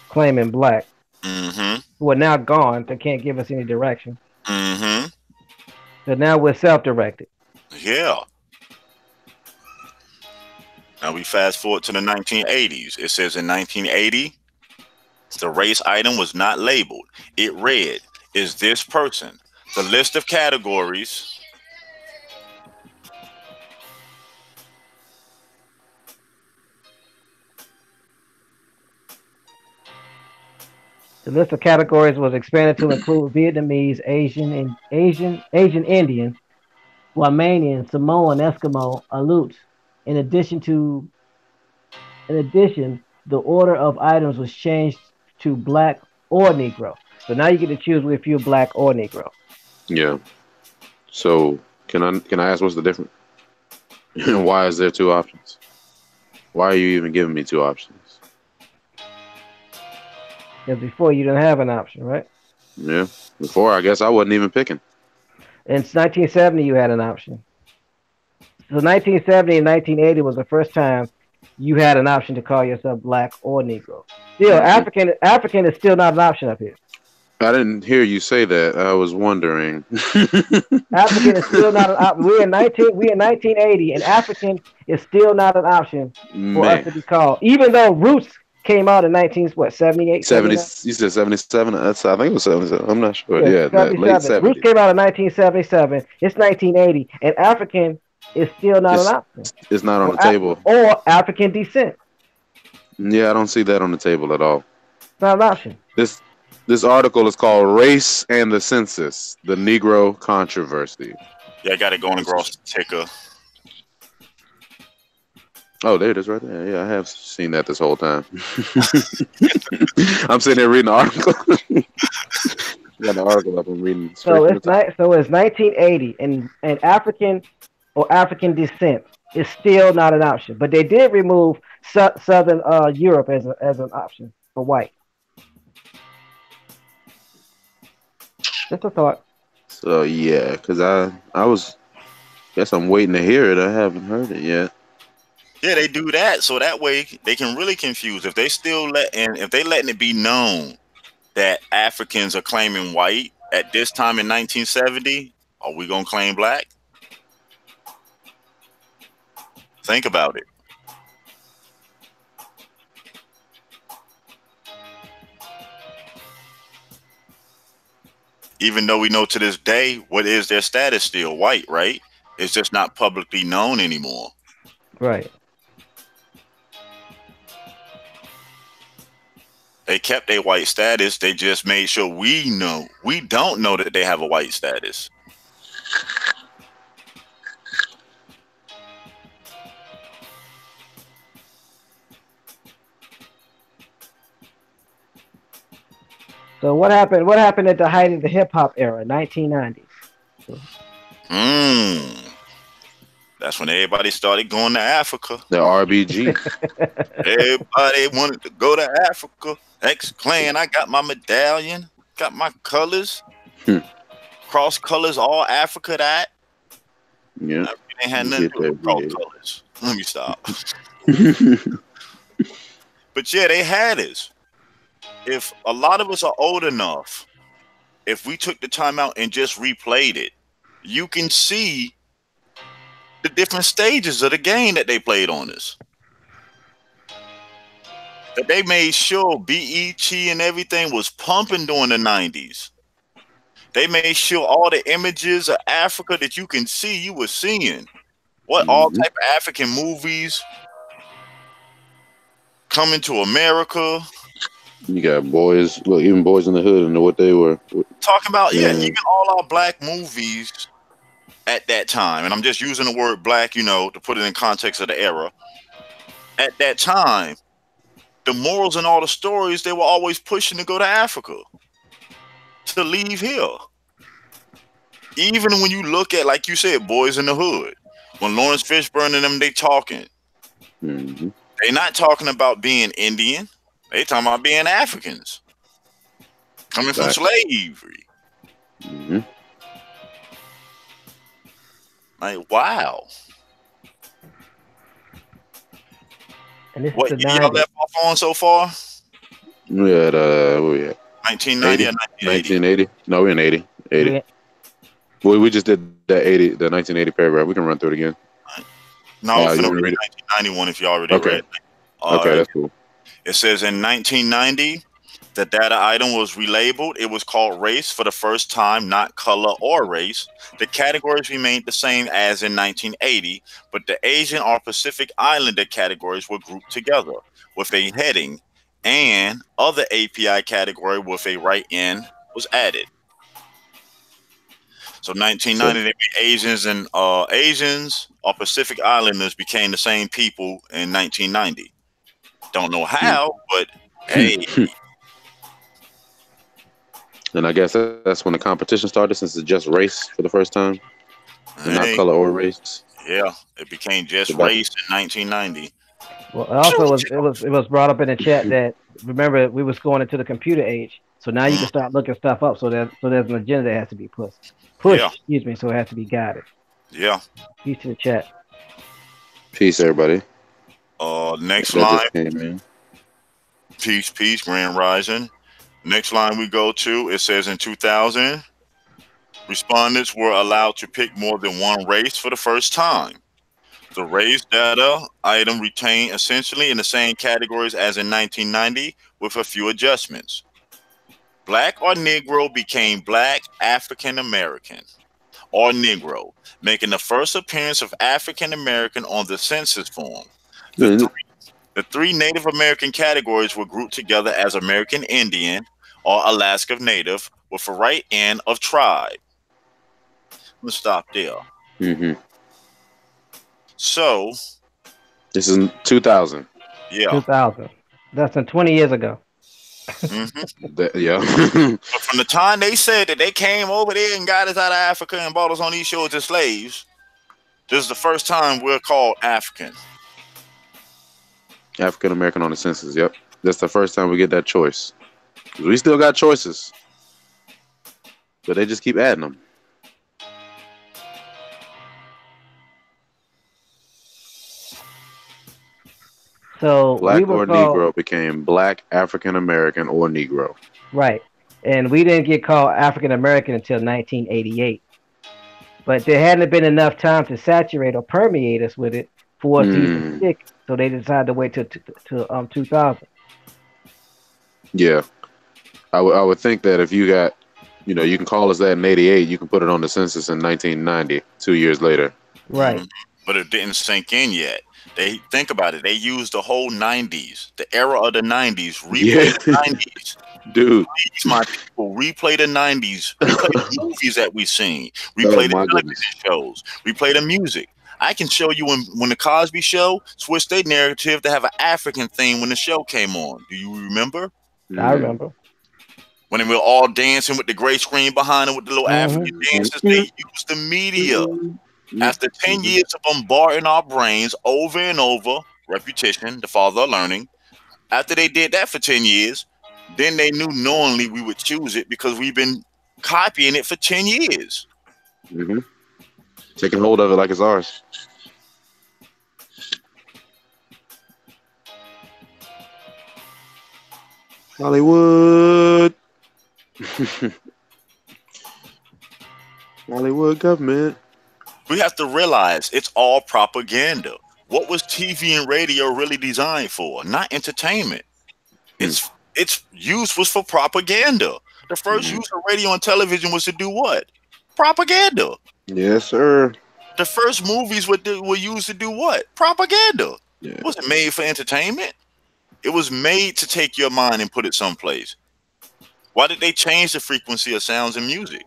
claiming black, Mm-hmm. who are now gone. They can't give us any direction. Mm-hmm. So now we're self-directed. Yeah. Now we fast forward to the 1980s. It says in 1980, the race item was not labeled. It read, "Is this person?" The list of categories. The list of categories was expanded to include Vietnamese, Asian Indian, Guamanian, Samoan, Eskimo, Aleut. In addition to In addition, the order of items was changed to black or Negro. So now you get to choose if you're black or Negro. Yeah. So can I ask what's the difference? Why is there two options? Why are you even giving me two options? Because before you didn't have an option, right? Yeah. Before I guess I wasn't even picking. In 1970, you had an option. So 1970 and 1980 was the first time you had an option to call yourself black or Negro. Still, Hmm. African is still not an option up here. I didn't hear you say that. I was wondering. African is still not an option. We're in 1980, and African is still not an option for us Man, to be called. Even though Roots came out in 19 what 78, 70. 79. You said 77. I think it was 77. I'm not sure. Yes, Yeah, that late 77. Roots 70s. came out in 1977. It's 1980, and African is still not an It's option, it's not on or the table. African descent. Yeah, I don't see that on the table at all. It's not an option. This this article is called "Race and the Census: The Negro Controversy." Yeah, I got it going This across is the ticker. Oh, there it is right there. Yeah, I have seen that this whole time. I'm sitting there reading the article. Got the article up and reading straight So from the top. it's 1980, and African or African descent is still not an option. But they did remove Southern Europe as an option for white. Just a thought. So yeah, because I was guess I'm waiting to hear it. I haven't heard it yet. Yeah, they do that so that way they can really confuse. If they still if they letting it be known that Africans are claiming white at this time in 1970, are we gonna claim black? Think about it. Even though we know to this day what is their status still white, right? It's just not publicly known anymore. Right. They kept their white status. They just made sure we don't know that they have a white status. So what happened? What happened at the height of the hip hop era, 1990s? Hmm. That's when everybody started going to Africa. The RBG. Everybody wanted to go to Africa. X Clan, I got my medallion. got my colors, Hmm. cross colors, all Africa. That Yeah, it ain't had you nothing to get do with that cross big. colors. Let me stop. But yeah, they had us. If a lot of us are old enough, if we took the time out and just replayed it, you can see the different stages of the game that they played on us. That they made sure BET and everything was pumping during the 90s. They made sure all the images of Africa that you can see, you were seeing. What all Hmm. type of African movies coming to America. You got boys, look, even boys in the hood, and what they were. Talking about, yeah, even Man, all our black movies at that time. And I'm just using the word black, to put it in context of the era. At that time, the morals and all the stories, they were always pushing to go to Africa, to leave here. Even when you look at, like you said, Boys in the Hood, when Lawrence Fishburne and them, they talking, hmm, they not talking about being Indian. They talking about being Africans coming from facts. slavery. Hmm. Like, wow. And this is What the year y'all 90s. left off on so far? We had what we had 1990 or 80, 1980? 1980. No, we're in 80. 80. We, Boy, we just did that 80, the 1980 paragraph. We can run through it again. No, I was You finna want me to read read it? 1991 if you already Okay. read. Okay, Uh, that's cool. it says in 1990, the data item was relabeled. It was called race for the first time, not color or race. The categories remained the same as in 1980, but the Asian or Pacific Islander categories were grouped together with a heading, and other API category with a right in was added. So So, 1990, they made Asians or Pacific Islanders became the same people in 1990. Don't know how, but hey, and I guess that's when the competition started, since it's just race for the first time and not hey, color or race. yeah, it became So just back, race in 1990. well, also it was brought up in the chat that remember we was going into the computer age, so now you Mm, can start looking stuff up. So there's an agenda that has to be pushed. yeah, Pushed, excuse me. So it has to be guided. yeah. Peace to the chat. peace, everybody. Next That line, just came in. peace, peace, grand rising. Next line we go to, it says in 2000, respondents were allowed to pick more than one race for the first time. The race data item retained essentially in the same categories as in 1990 with a few adjustments. Black or Negro became Black African American or Negro, making the first appearance of African American on the census form. The Yeah, The three Native American categories were grouped together as American Indian or Alaska Native with a right end of tribe. Let's stop there. hmm. So, This is 2000. yeah. 2000. That's than 20 years ago. hmm Yeah. But from the time they said that they came over there and got us out of Africa and brought us on these shores as slaves, this is the first time we're called African. African American on the census. Yep. That's the first time we get that choice. 'Cause we still got choices, but they just keep adding them. So we Black were or called Negro became Black African American or Negro. right, and we didn't get called African American until 1988. But there hadn't been enough time to saturate or permeate us with it for us to even Mm, stick. So they decided to wait till 2000. yeah, I would think that if you got, you can call us that in '88, you can put it on the census in 1990, 2 years later. hmm Right. But it didn't sink in yet. They think about it. They used the whole 90s, the era of the 90s, replay Yeah, the 90s. dude. Please, my people, replay the 90s, replay the movies that we've seen, Oh replay the my television goodness. shows, replay the music. I can show you when the Cosby Show switched their narrative to have an African theme when the show came on. Do you remember? I Mm. remember. When they were all dancing with the gray screen behind them with the little African dances, they Mhm. used the media. After 10 years of bombarding our brains over and over, repetition, the father of learning, after they did that for 10 years, Then they knew knowingly we would choose it because we've been copying it for 10 years. Hmm. Taking hold of it like it's ours. Hollywood. Hollywood government. We have to realize it's all propaganda. What was TV and radio really designed for? Not entertainment. Hmm. Its use was for propaganda. The first Hmm. use of radio and television was to do what? Propaganda. Yes, sir. The first movies were used to do what? Propaganda. It Yeah. wasn't made for entertainment. It was made to take your mind and put it someplace. Why did they change the frequency of sounds in music?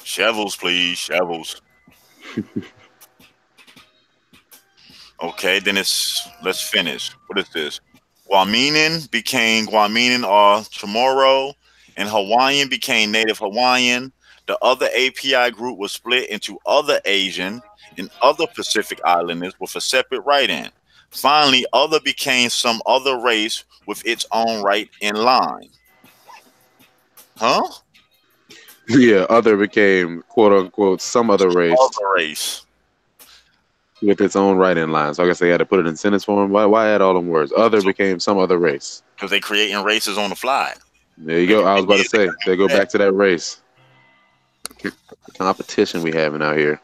Shovels, please, shovels. Okay, then let's finish. What is this? Guaminin became Guaminin or Chamorro, and Hawaiian became Native Hawaiian. The other API group was split into other Asian and other Pacific Islanders with a separate write-in. Finally, other became some other race with its own right in line. Huh? Yeah, other became quote unquote some other race Other race. with its own write-in line. So I guess they had to put it in sentence form. Why add all them words? Other So, became some other race. because they creating races on the fly. There you go. Every I was 10 about to years they say they go gotta do back to that race competition we having out here.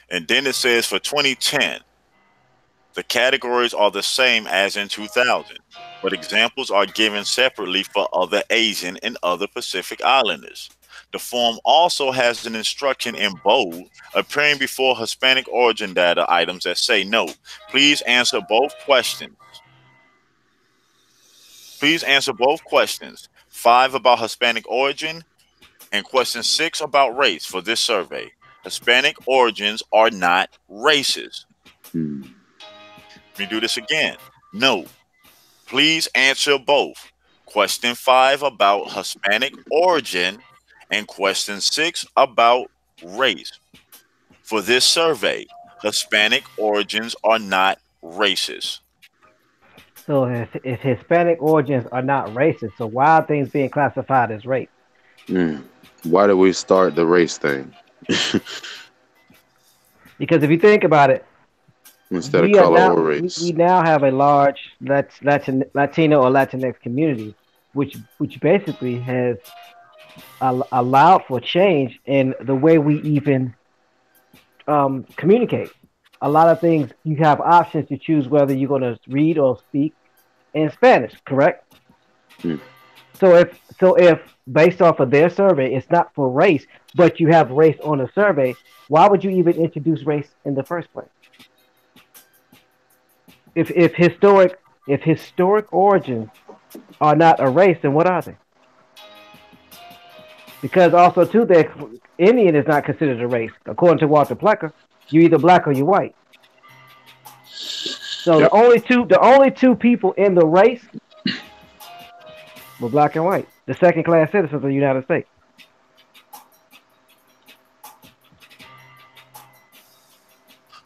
that. And then it says for 2010, the categories are the same as in 2000, but examples are given separately for other Asian and other Pacific Islanders. The form also has an instruction in bold appearing before Hispanic origin data items that say, "Note, please answer both questions. Please answer both questions. 5 about Hispanic origin and question 6 about race for this survey. Hispanic origins are not races." Hmm. Let me do this again. Note, please answer both. Question 5 about Hispanic origin and question 6 about race. For this survey, Hispanic origins are not racist. So if Hispanic origins are not racist, so why are things being classified as race? Hmm. Why did we start the race thing Because if you think about it, instead of color or we race? now have a large Latino or Latinx community, which basically has allowed for change in the way we even communicate. A lot of things you have options to choose whether you're going to read or speak in Spanish, correct? Hmm. So if based off of their survey, it's not for race, but you have race on the survey, why would you even introduce race in the first place? If historic origins are not a race, then what are they? Because also too, Indian is not considered a race according to Walter Plecker. You either black or you white. So Yep. the only two people in the race were black and white, the second class citizens of the United States.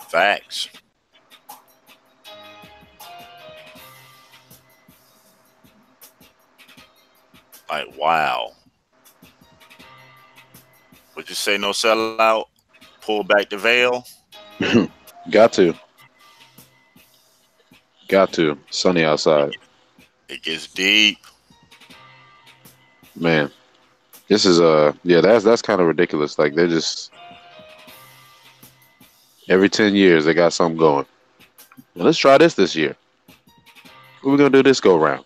Facts. Like, wow. Would you say no sellout? Pull back the veil? Got to. Got to. Sunny outside. It gets deep. Man. This is yeah, that's kind of ridiculous. Like they're just every 10 years they got something going. Well, let's try this year. What we gonna do this go round?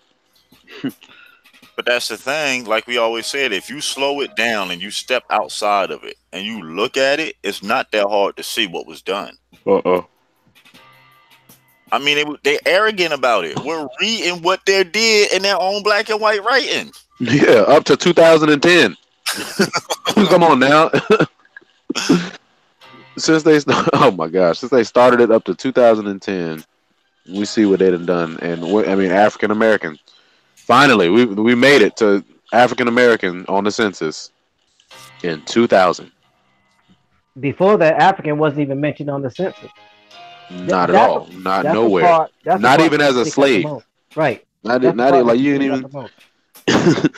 But that's the thing, like we always said, if you slow it down and you step outside of it and you look at it, it's not that hard to see what was done. Uh-oh. I mean, they arrogant about it. We're reading what they did in their own black and white writing. Yeah, up to 2010. Come on now. Oh my gosh, since they started it up to 2010, we see what they done. And I mean, African American. Finally, we made it to African American on the census in 2000. Before that, African wasn't even mentioned on the census. Not at That's all. Not that's the nowhere. part. That's the Not part even that as a sticks out the slave. most. Right. That's the Not part even that like you sticks ain't out the most. even.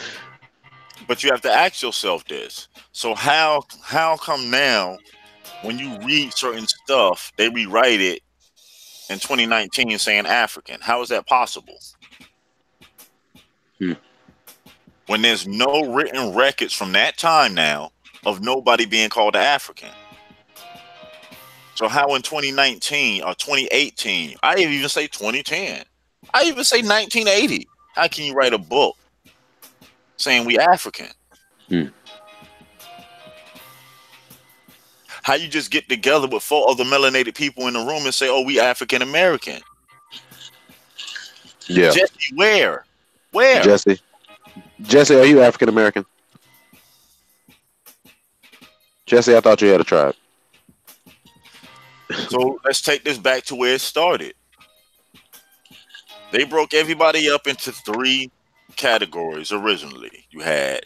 But you have to ask yourself this. So how come now when you read certain stuff, they rewrite it in 2019 saying African? How is that possible? Hmm. When there's no written records from that time now of nobody being called an African. So how in 2019 or 2018, I even say 2010, I even say 1980, how can you write a book saying we African? Hmm. How you just get together with four other melanated people in the room and say, oh, we African American? Yeah. Jesse, where? Where? Jesse. Jesse, are you African American? Jesse, I thought you had a tribe. So let's take this back to where it started. They broke everybody up into three categories originally. You had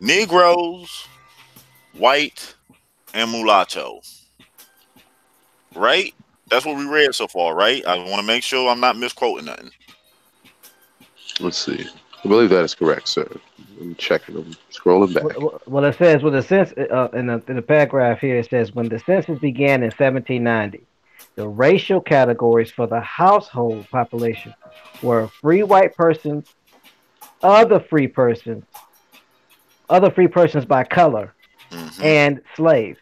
Negroes, white, and mulatto. Right? That's what we read so far, right? I want to make sure I'm not misquoting nothing. Let's see. I believe that is correct, sir. I'm checking. I'm scrolling back. Well, it says, well, the census in the paragraph here, it says when the census began in 1790, the racial categories for the household population were free white persons, other free persons, other free persons by color, Hmm. and slaves.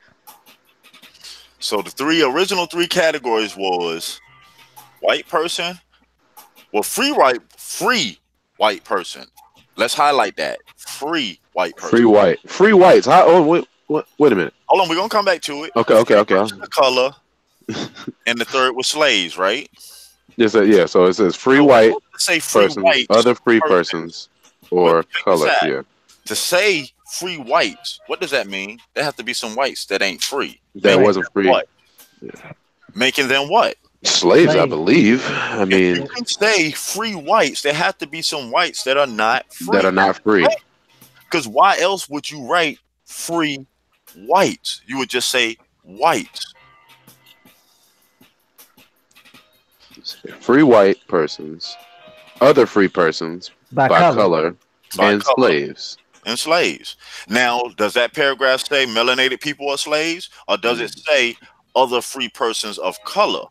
So the original three categories was white person, well, free white person. Let's highlight that free white Free person. white. Free whites. How? Oh, wait a minute. Hold on, we're gonna come back to it. Okay, okay, Free okay. person of color, and the third was slaves, right? Yes, yeah. So it says free So in white order to say free persons, whites, other free person, persons, but or check this color. out. Yeah, To say free whites, what does that mean? There have to be some whites that ain't free. that Making Right. wasn't them free. what? Making them what? Slaves, I Slaves. believe. I If you mean, can say free whites, there have to be some whites that are not that free. are not free. Because why else would you write free whites? You would just say whites. Free white persons, other free persons By by color. color, By and color slaves. and slaves. Now, does that paragraph say melanated people are slaves, or does it Mm. say other free persons of color?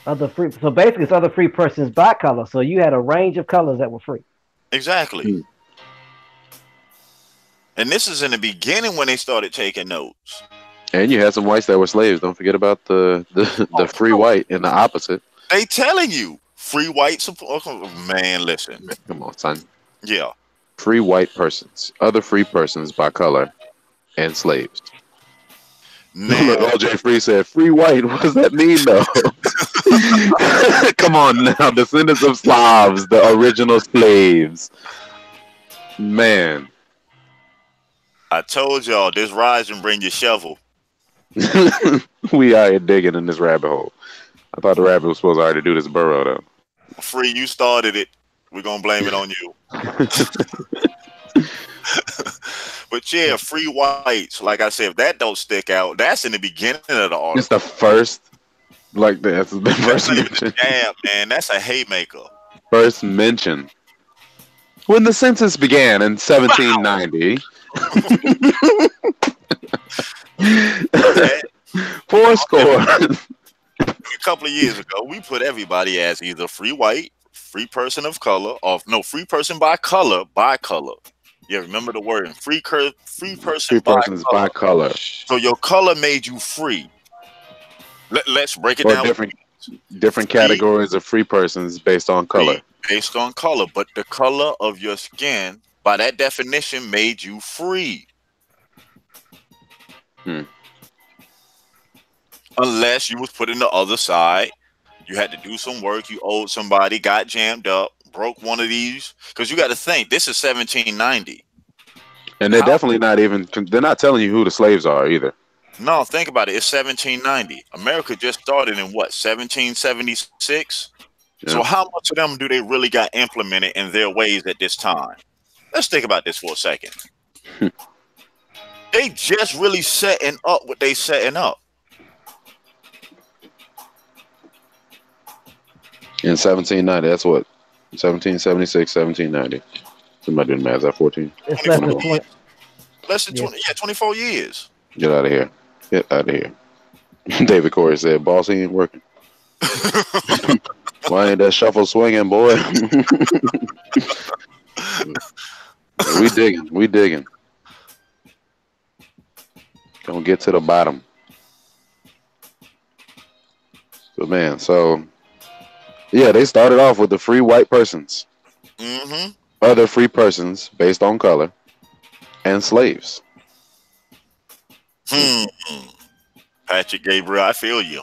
Other free. So basically, it's other free persons by color. So you had a range of colors that were free. Exactly. Mm. And this is in the beginning when they started taking notes. And you had some whites that were slaves. Don't forget about the free Oh, white and the opposite. they telling you free white support. Man, listen. Come on, son. Yeah. Free white persons, other free persons by color, and slaves. Look, Now, LJ Free said, "Free white." What does that mean, though? Come on now, descendants of Slavs, the original slaves. Man, I told y'all this rise and bring your shovel. we are here digging in this rabbit hole. I thought the rabbit was supposed to already do this burrow, though. Free, you started it. We're gonna blame it on you. But yeah, free whites. Like I said, if that don't stick out, that's in the beginning of the It's the article. first, like that's the That's first not even mention. a jab, man. That's a haymaker. First mention. When the census began in Wow. 1790, That, four score. a couple of years ago, we put everybody as either free white, free person of color, or no, free person by color, by color. Yeah, remember the word free Free person by persons by color. color, So your color made you free. Let's break it or down. different Free, categories of free persons based on color. free based on color, but the color of your skin, by that definition, made you free. Hmm. Unless you was put in the other side, you had to do some work, you owed somebody, got jammed up, broke one of these. Because you got to think, this is 1790. And they're How? definitely not even. They're not telling you who the slaves are either. No, think about it. It's 1790. America just started in what, 1776? Yeah. So how much of them do they really got implemented in their ways at this time? Let's think about this for a second. Hmm. They just really setting up what they setting up. In 1790, that's what 1776, 1790. Somebody do the math. Is that 14? It's less than 24 24. 20. years. Less than Yeah. 20. Yeah, 24 years. Get out of here. Get out of here. David Corey said, "Boss, he ain't working. Why ain't that shuffle swinging, boy?" We digging. We digging. Gonna get to the bottom. But man, so yeah, they started off with the free white persons, Mm-hmm. other free persons based on color, and slaves. Hmm. Hmm. Patrick Gabriel, I feel you.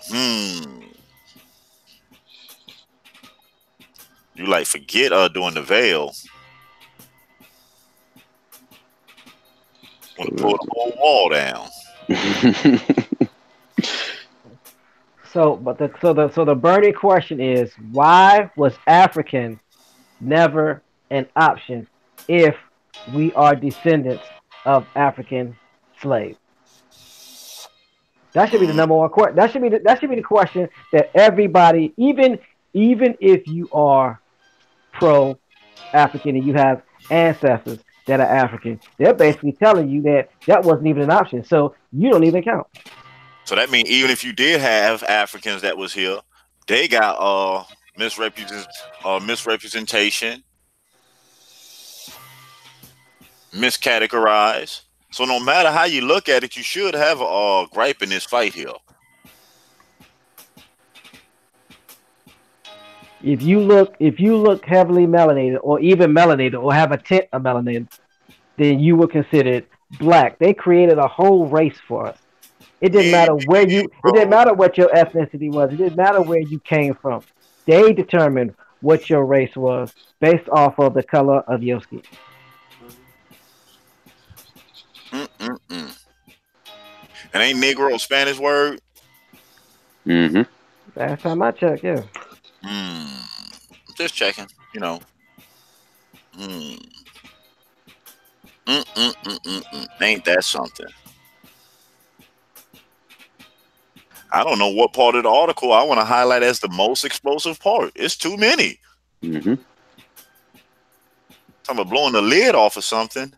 You like forget doing the veil. Want to pull the whole wall down. So the burning question is, why was African never an option if we are descendants of African slaves? That should be the Mm, number one question. That should be the question that everybody, even if you are pro African and you have ancestors that are African, they're basically telling you that that wasn't even an option. So you don't even count. so that means even if you did have Africans that was here, they got misrepresentation, miscategorized. So no matter how you look at it, you should have a gripe in this fight here. If you look heavily melanated or even melanated or have a tint of melanated, then you were considered black. They created a whole race for us. It didn't Yeah, matter where you. It didn't bro. matter what your ethnicity was. It didn't matter where you came from. They determined what your race was based off of the color of your skin. Mm-mm-mm. And ain't Negro a Spanish word? Hmm. Last time I checked, yeah. Hmm. Just checking. You know. Hmm. Mm-mm-mm-mm-mm. Ain't that something? I don't know what part of the article I want to highlight as the most explosive part. It's too many. Hmm. Talking about blowing the lid off of something.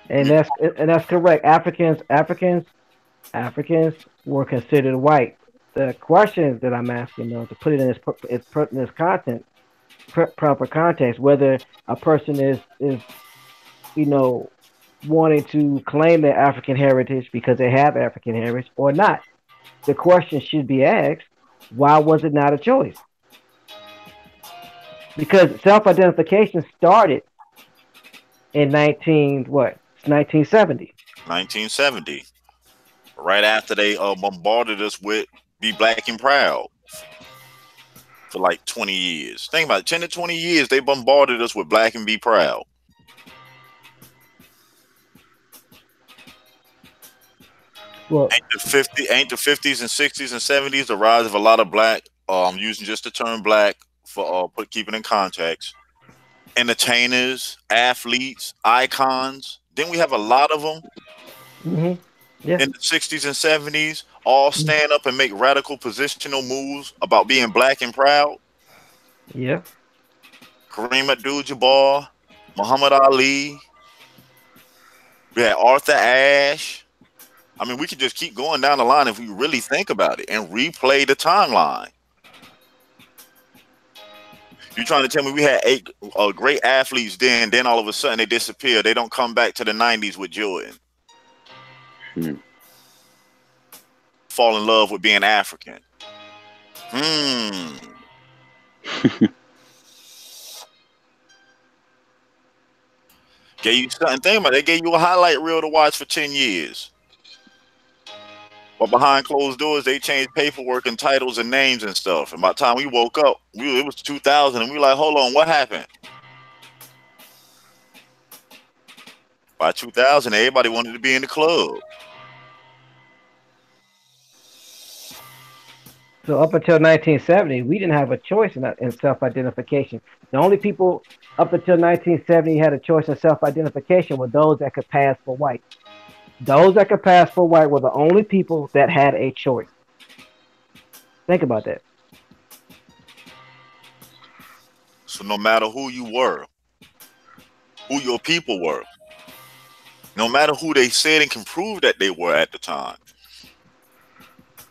And that's correct. Africans were considered white. The questions that I'm asking, though, to put it in this content, proper context, whether a person is you know wanting to claim their African heritage because they have African heritage or not, the question should be asked: why was it not a choice? Because self-identification started in 1970. 1970. Right after they bombarded us with "Be Black and Proud" for like 20 years. Think about it, 10 to 20 years they bombarded us with "Black and Be Proud." Well, Ain't the 50s and 60s and 70s the rise of a lot of black, I'm using just the term black for put keep it in context, entertainers, athletes, icons. Then we have a lot of them hmm yeah, in the 60s and 70s all stand up and make radical positional moves about being black and proud. yeah. Kareem Abdul-Jabbar, Muhammad Ali, we had Arthur Ashe. I mean, we could just keep going down the line if we really think about it and replay the timeline. You trying to tell me we had eight great athletes then all of a sudden they disappear. They don't come back to the 90s with Jordan. Hmm. Fall in love with being African. Hmm. Gave you something. Think about it. They gave you a highlight reel to watch for 10 years. But behind closed doors, they changed paperwork and titles and names and stuff. And by the time we woke up, it was 2000, and we were like, hold on, what happened? By 2000, everybody wanted to be in the club. So up until 1970, we didn't have a choice in self-identification. The only people up until 1970 had a choice in self-identification were those that could pass for white. Those that could pass for white were the only people that had a choice. Think about that. So no matter who you were, who your people were, no matter who they said and can prove that they were at the time,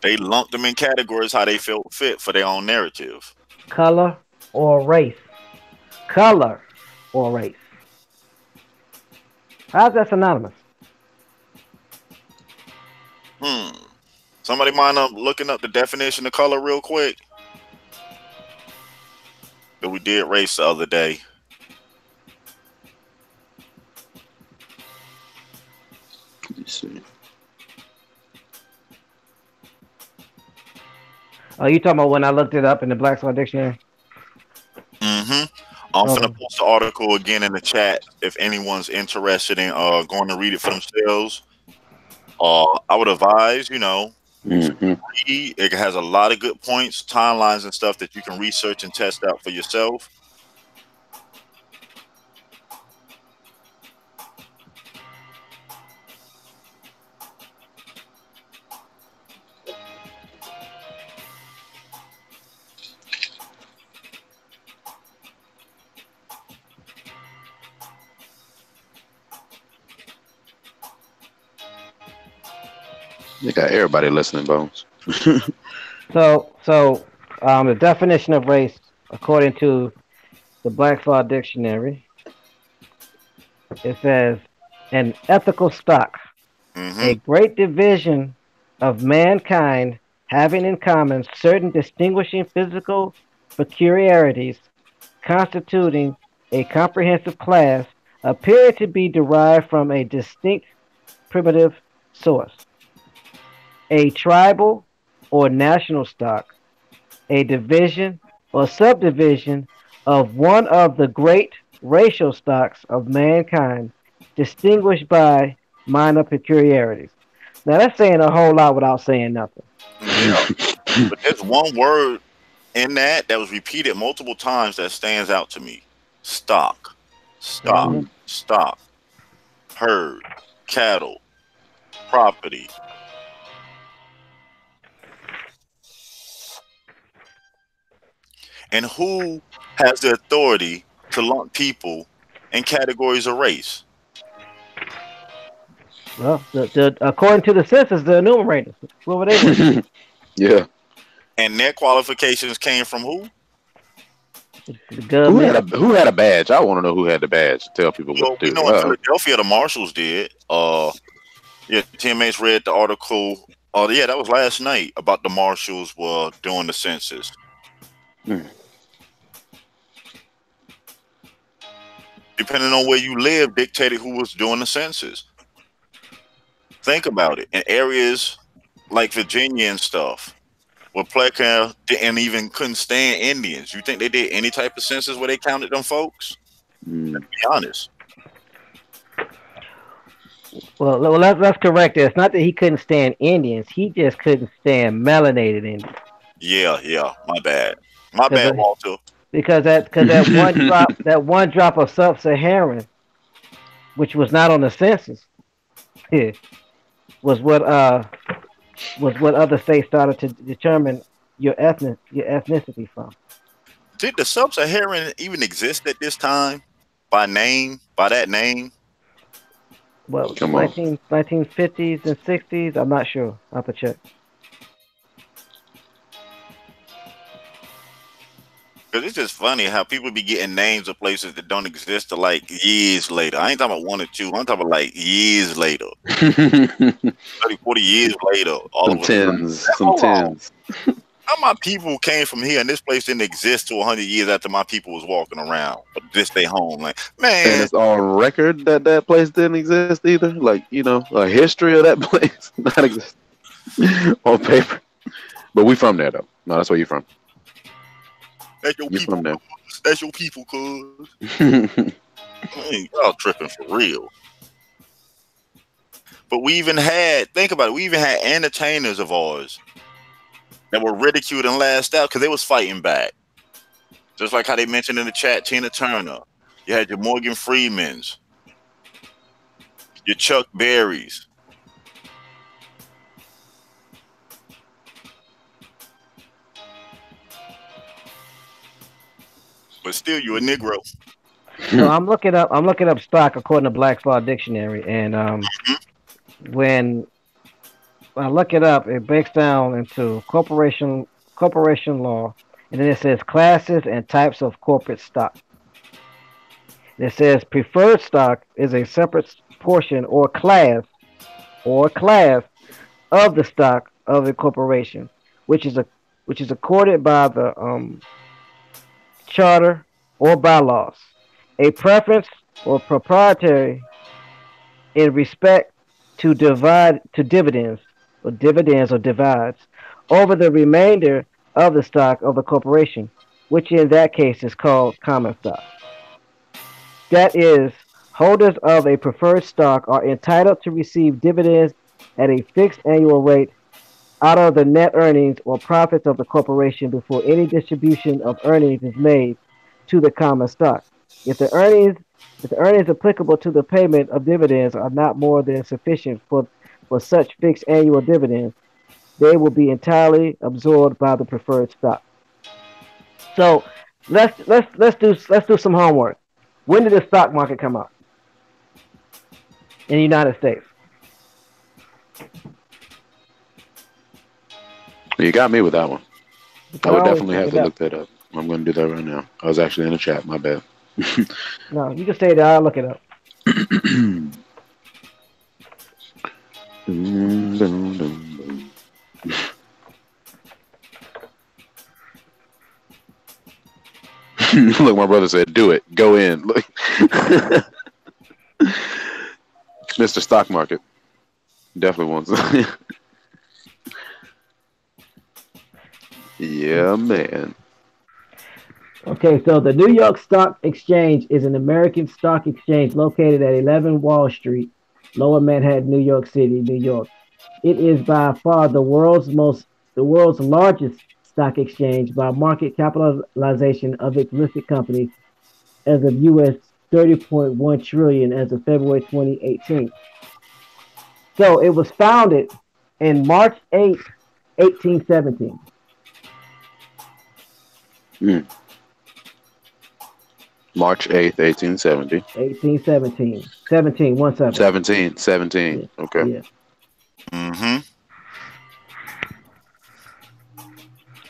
they lumped them in categories how they felt fit for their own narrative. Color or race. Color or race. How's that synonymous? Hmm. Somebody mind up looking up the definition of color real quick? That we did race the other day. Let me see. Oh, you talking about when I looked it up in the Black Swan Dictionary? Mm-hmm. I'm finna Oh, post the article again in the chat if anyone's interested in going to read it for themselves. I would advise, Hmm. read. It has a lot of good points, timelines, and stuff that you can research and test out for yourself. They got everybody listening, Bones. so the definition of race, according to the Black Law Dictionary, it says an ethical stock, Mm-hmm. a great division of mankind having in common certain distinguishing physical peculiarities constituting a comprehensive class appear to be derived from a distinct primitive source, a tribal or national stock, a division or subdivision of one of the great racial stocks of mankind, distinguished by minor peculiarities. Now that's saying a whole lot without saying nothing. Yeah, but there's one word in that was repeated multiple times that stands out to me. Stock, stock, Hmm. Mm. stock, herd, cattle, property. And who has the authority to lump people in categories of race? Well, according to the census, the enumerators, whoever they were, Yeah. And their qualifications came from who? the government. Who had a badge? I want to know who had the badge to tell people what Well, we to know do. in Philadelphia the marshals did. Yeah, teammates read the article. Oh, yeah, that was last night about the marshals were doing the census. Mm. Depending on where you live, dictated who was doing the census. Think about it. In areas like Virginia and stuff, where Pleca didn't even couldn't stand Indians. You think they did any type of census where they counted them folks? Mm. Be honest. Well, let's correct it. It's not that he couldn't stand Indians; he just couldn't stand melanated Indians. Yeah, yeah. My bad. My bad, Because Walter. that one drop of sub-Saharan, which was not on the census, was what other states started to determine your ethnicity from. Did the Sub-Saharan even exist at this time? By name? By that name? Well, Come on. 1950s and 60s. I'm not sure. I have to check. Because it's just funny how people be getting names of places that don't exist till like years later. I ain't talking about 1 or 2. I'm talking about like years later. Some 30, 40 years later, all of a sudden. tens. Some Hold on. tens. How my people came from here and this place didn't exist till 100 years after my people was walking around. But this they home. Like, And man, it's on record that that place didn't exist either. Like, a history of that place not exist on paper. But we from there, though. No, that's where you from. that's your You people, from there. cuz. That's your people, cuz. Man, y'all tripping for real. But we even had, think about it, we even had entertainers of ours that were ridiculed and laughed out because they was fighting back. Just like how they mentioned in the chat, Tina Turner. You had your Morgan Freemans, your Chuck Berrys. but still, you a Negro. So I'm looking up stock according to Black's Law Dictionary, and when I look it up, it breaks down into corporation law, and then it says classes and types of corporate stock. And it says preferred stock is a separate portion or class of the stock of a corporation, which is a which is accorded by the charter or bylaws. A preference or proprietary in respect to dividends or divides over the remainder of the stock of the corporation, which in that case is called common stock. That is, holders of a preferred stock are entitled to receive dividends at a fixed annual rate out of the net earnings or profits of the corporation before any distribution of earnings is made to the common stock. If the earnings if the earnings applicable to the payment of dividends are not more than sufficient for such fixed annual dividends, they will be entirely absorbed by the preferred stock. So let's do some homework. When did the stock market come out in the United States? You got me with that one. You I can would always definitely look have it to up. look that up. I'm going to do that right now. I was actually in the chat. My bad. No, you can say that. I'll look it up. Look, my brother said, "Do it. Go in." Look, Mr. Stock Market definitely wants. Yeah, man. Okay, so the New York Stock Exchange is an American stock exchange located at 11 Wall Street, Lower Manhattan, New York City, New York. It is by far the world's largest stock exchange by market capitalization of its listed companies as of US 30.1 trillion as of February 2018. So it was founded in March 8th, 1817. Mm. March 8th, 1870. 1817. 17. 17. Yeah. Okay. Yeah. Mm-hmm.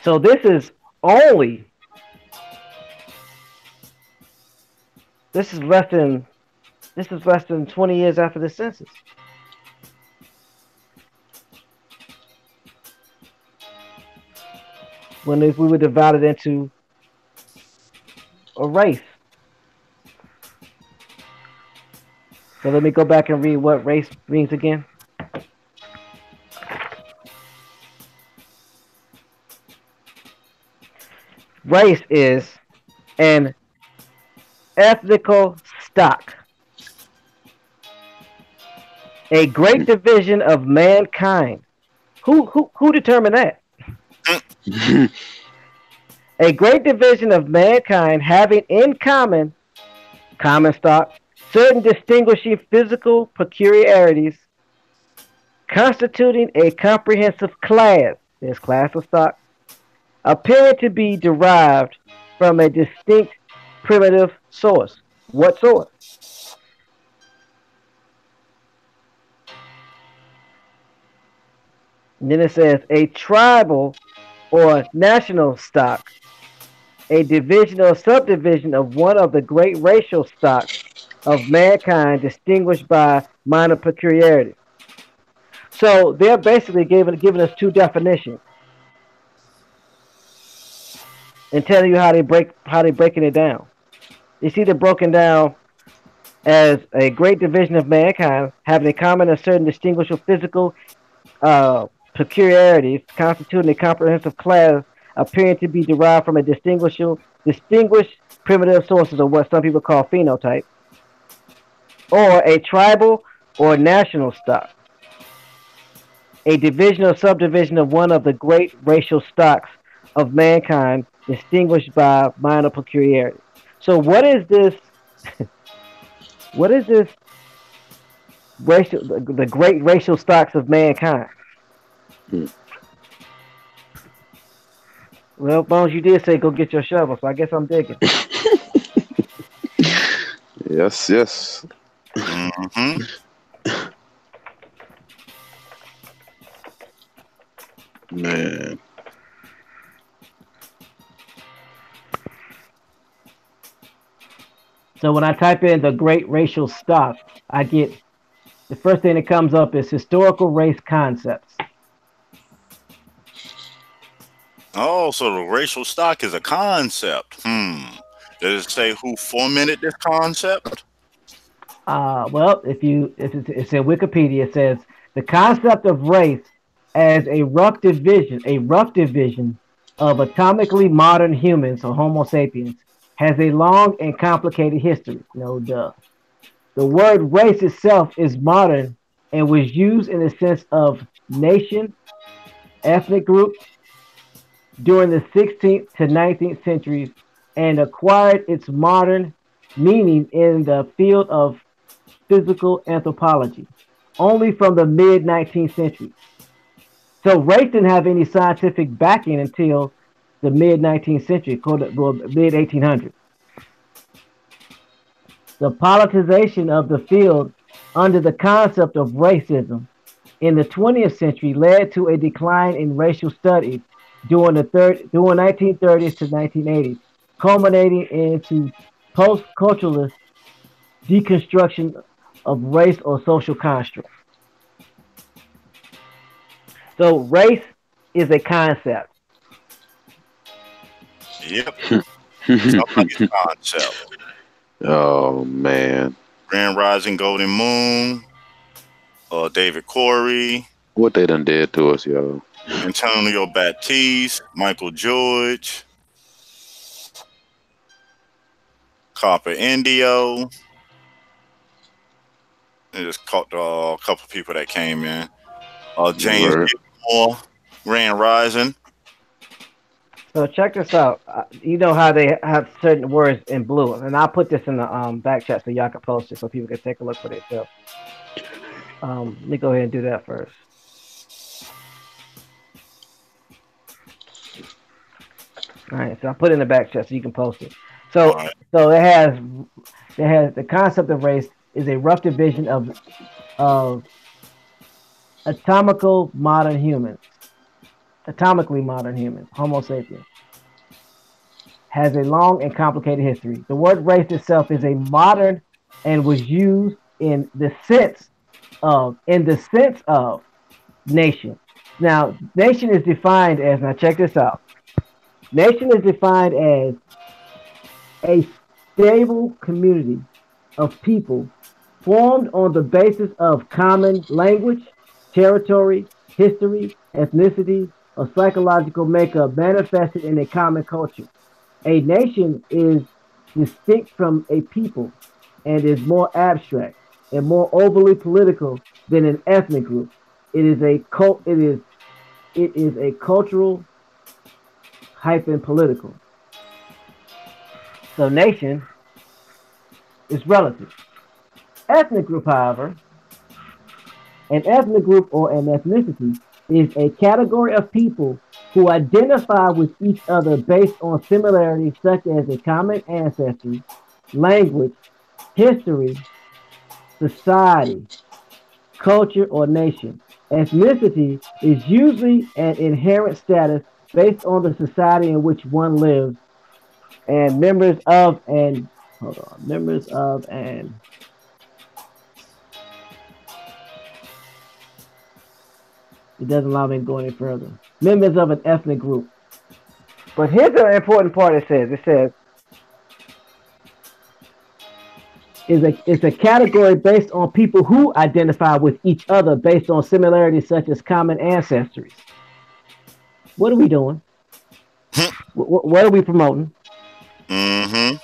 So this is less than this is less than 20 years after the census. When if we were divided into a race. So let me go back and read what race means again. Race is an ethnical stock, a great division of mankind. Who determined that? A great division of mankind having in common stock certain distinguishing physical peculiarities constituting a comprehensive class. This class of stock appearing to be derived from a distinct primitive source. What source? And then it says a tribal or national stock, a division or subdivision of one of the great racial stocks of mankind distinguished by minor peculiarities. So they're basically giving us two definitions and telling you how they breaking it down. You see, they're broken down as a great division of mankind having in common a certain distinguishable physical uh, peculiarities constituting a comprehensive class appearing to be derived from a distinguished primitive sources of what some people call phenotype, or a tribal or national stock, a division or subdivision of one of the great racial stocks of mankind distinguished by minor peculiarities. So what is this? What is this the great racial stocks of mankind? Mm. Well, Bones, you did say go get your shovel, so I guess I'm digging. Yes, yes, Hmm. man. So when I type in the Great Racial Stock, I get the first thing that comes up is historical race concepts. Oh, so the racial stock is a concept. Does it say who fomented this concept? Well, if it's in Wikipedia, it says the concept of race as a rough division of atomically modern humans or Homo sapiens has a long and complicated history. No duh. The word race itself is modern and was used in the sense of nation, ethnic group during the 16th to 19th centuries and acquired its modern meaning in the field of physical anthropology only from the mid 19th century. So race didn't have any scientific backing until the mid 19th century, well, mid 1800s. The politicization of the field under the concept of racism in the 20th century led to a decline in racial studies during 1930s to 1980s, culminating into post-culturalist deconstruction of race or social construct. So race is a concept. Yep, somebody's concept. Oh man, Grand Rising Golden Moon, David Corey, what they done did to us, yo. Antonio Baptiste, Michael George, Copper Indio. I just caught a couple of people that came in. James Right. Gilmore, Grand Rising. So check this out. You know how they have certain words in blue, and I'll put this in the back chat so y'all can post it so people can take a look for themselves. Let me go ahead and do that first. All right, so I put it in the back chat so you can post it. All So right. so it has the concept of race is a rough division of atomical modern humans, atomically modern humans, Homo sapiens, has a long and complicated history. The word race itself is a modern and was used in the sense of nation. Now, nation is defined as now check this out. Nation is defined as a stable community of people formed on the basis of common language, territory, history, ethnicity, or psychological makeup manifested in a common culture. A nation is distinct from a people and is more abstract and more overly political than an ethnic group. It is a cult. It is a cultural hyphen political. So nation is relative. Ethnic group, however, an ethnic group or an ethnicity is a category of people who identify with each other based on similarities such as a common ancestry, language, history, society, culture, or nation. Ethnicity is usually an inherent status based on the society in which one lives and members of and it doesn't allow me to go any further. Members of an ethnic group. But here's the important part it says it's a category based on people who identify with each other based on similarities such as common ancestries. What are we doing? What are we promoting? Mm-hmm.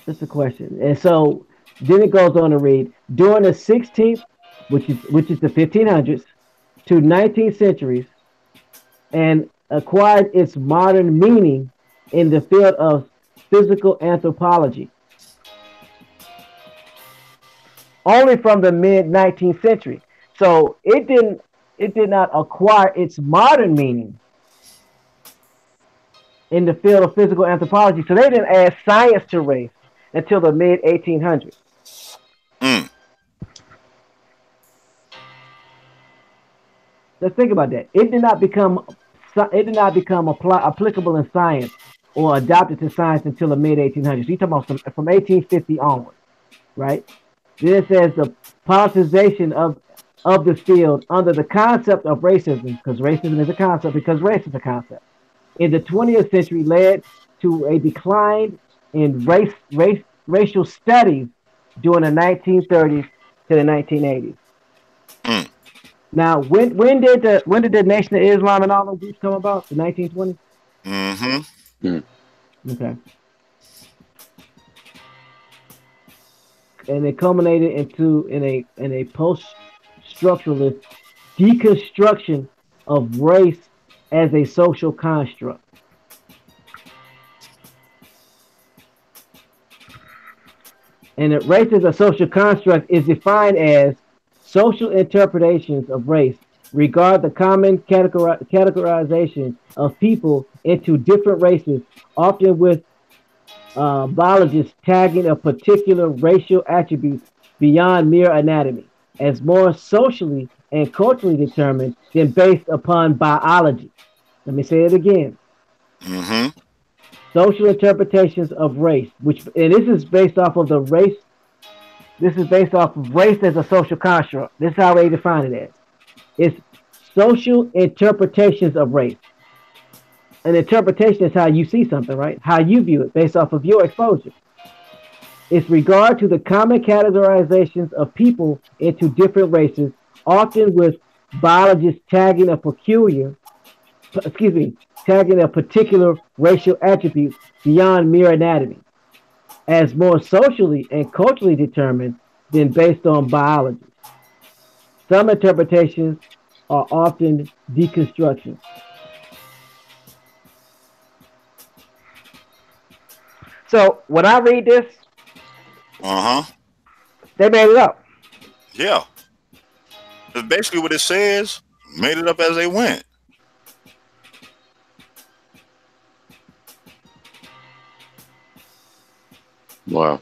That's the question. And so then it goes on to read during the 16th, which is the 1500s to 19th centuries, and acquired its modern meaning in the field of physical anthropology only from the mid 19th century. So it did not acquire its modern meaning in the field of physical anthropology. So they didn't add science to race until the mid 1800s. Mm. Let's think about that. Applicable in science or adopted to science until the mid 1800s. You talking about from 1850 onward, right? Then it says the politicization of the field under the concept of racism, because racism is a concept, because race is a concept, in the 20th century led to a decline in racial studies during the 1930s to the 1980s. Mm. Now, when did the Nation of Islam and all those groups come about? The 1920s. Mm-hmm. Hmm. Okay, and it culminated in a post structuralist deconstruction of race as a social construct. And race as a social construct is defined as social interpretations of race regard the common categorization of people into different races, often with biologists tagging a particular racial attributes beyond mere anatomy as more socially and culturally determined than based upon biology. Let me say it again. Mm-hmm. Social interpretations of race, which and this is based off of the race. This is based off of race as a social construct. This is how they define it as. It's social interpretations of race. An interpretation is how you see something, right? How you view it based off of your exposure. It's regard to the common categorizations of people into different races, often with biologists tagging a particular racial attributes beyond mere anatomy, as more socially and culturally determined than based on biology. Some interpretations are often deconstructions. So when I read this, Uh-huh. they made it up. Yeah. That's basically what it says. Made it up as they went. Wow.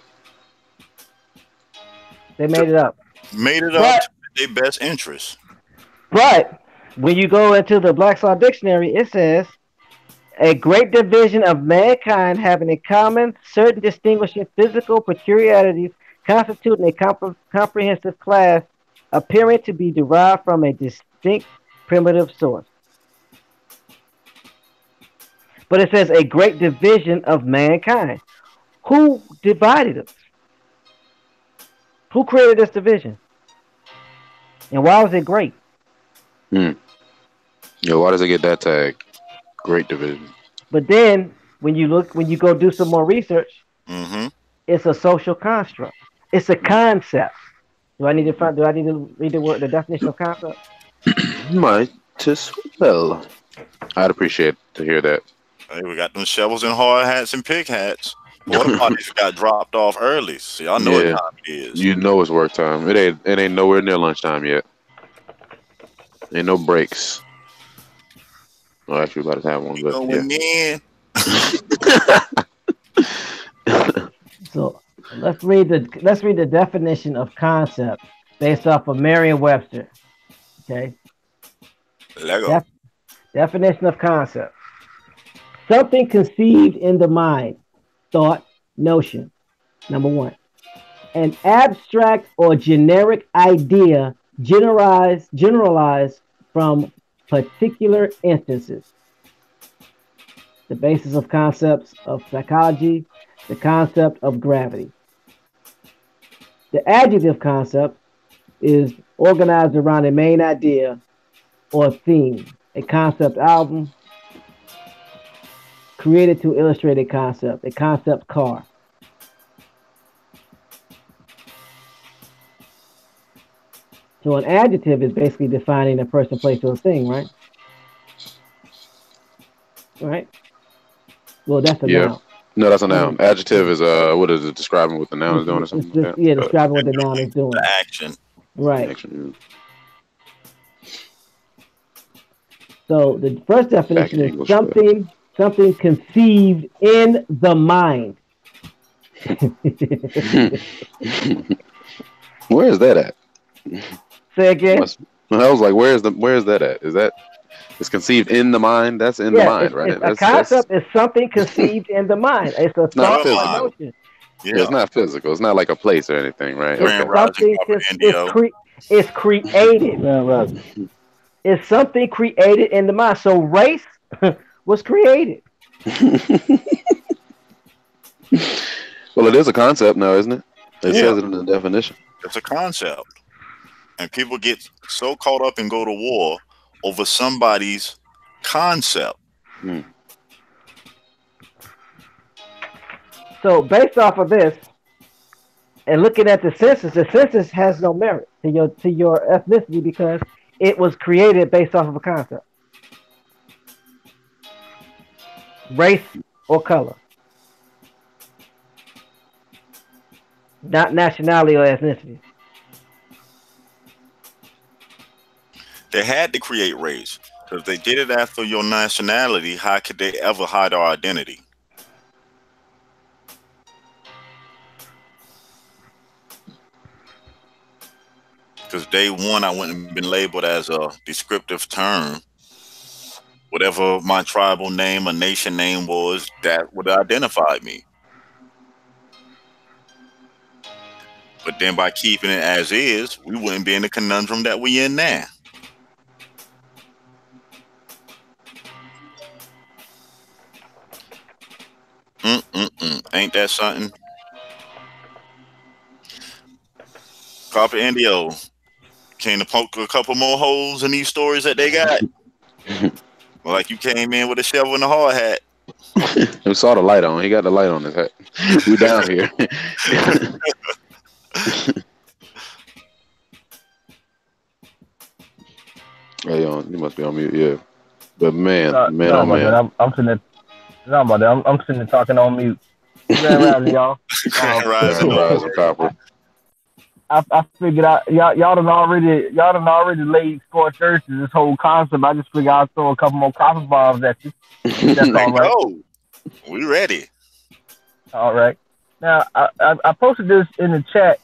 They made it up. Made it up But to their best interest. but when you go into the Black's Law Dictionary, it says a great division of mankind having in common certain distinguishing physical peculiarities constituting a comprehensive class appearing to be derived from a distinct primitive source. But it says a great division of mankind. Who divided us? Who created this division? And why was it great? Hmm. Yo, why does it get that tag? Great division. But then when you go do some more research, Mm-hmm. it's a social construct. It's a concept. Do I need to read the definition of concept? Might as well. I'd appreciate to hear that. Hey, we got them shovels and hard hats and pig hats. Porta potties got dropped off early. See, I know what Yeah, time it is. you know it's work time. It ain't nowhere near lunchtime yet. Ain't no breaks. Oh, actually, about to have one, We but yeah. going in. So let's read the definition of concept based off of Merriam-Webster. Okay. Lego. Def- Definition of concept: something conceived in the mind, thought, notion. Number one, an abstract or generic idea generalized from particular instances. The basis of concepts of psychology, the concept of gravity. The adjective concept is organized around a main idea or theme, a concept album created to illustrate a concept car. So an adjective is basically defining a person, place, or a thing, right? Right? Well, that's a Yeah. noun. No, that's a I noun. mean, Adjective yeah, is what is it describing what the noun is doing or it's something just like yeah, Uh, describing what the noun doing is the doing. action. Right. that? Action, So the first back definition in is English class. something. Something conceived in the mind. Where is that at? Say again. Must, I was like, where's that at? Is that it's conceived in the mind? That's in the Yeah, mind, right? it's a That's concept. Is something conceived in the mind. It's a not thought Your or mind. physical. emotion. Yeah, Yeah. it's not physical. It's not like a place or anything, right? It's Grand Okay. Rising something. Copper Indio. It's created. Yeah, right. It's something created in the mind. So race was created. Well, it is a concept now, isn't it? It Yeah, says it in the definition. it's a concept. And people get so caught up and go to war over somebody's concept. Hmm. So based off of this, and looking at the census has no merit to your ethnicity because it was created based off of a concept, race or color, not nationality or ethnicity. They had to create race. Because if they did it after your nationality, how could they ever hide our identity? Because day one, I wouldn't have been labeled as a descriptive term. Whatever my tribal name or nation name was, that would identify me. But then by keeping it as is, we wouldn't be in the conundrum that we in now. Ain't that something? Copper Indio came to poke a couple more holes in these stories that they got. Like you came in with a shovel and a hard hat. We saw the light on. He got the light on his head. We down here. Hey, you must be on mute. Yeah, but man, No, man, no oh about that. man. I'm sitting there. No about that. I'm sitting there talking on mute. Grand Rising, y'all. Grand Rising Grand over Rising Copper. I figured out y'all done already laid scorched earth to this whole concept. I just figured I'd throw a couple more copper bombs at you. That's there. all right. Go. We ready. All right. Now I posted this in the chat,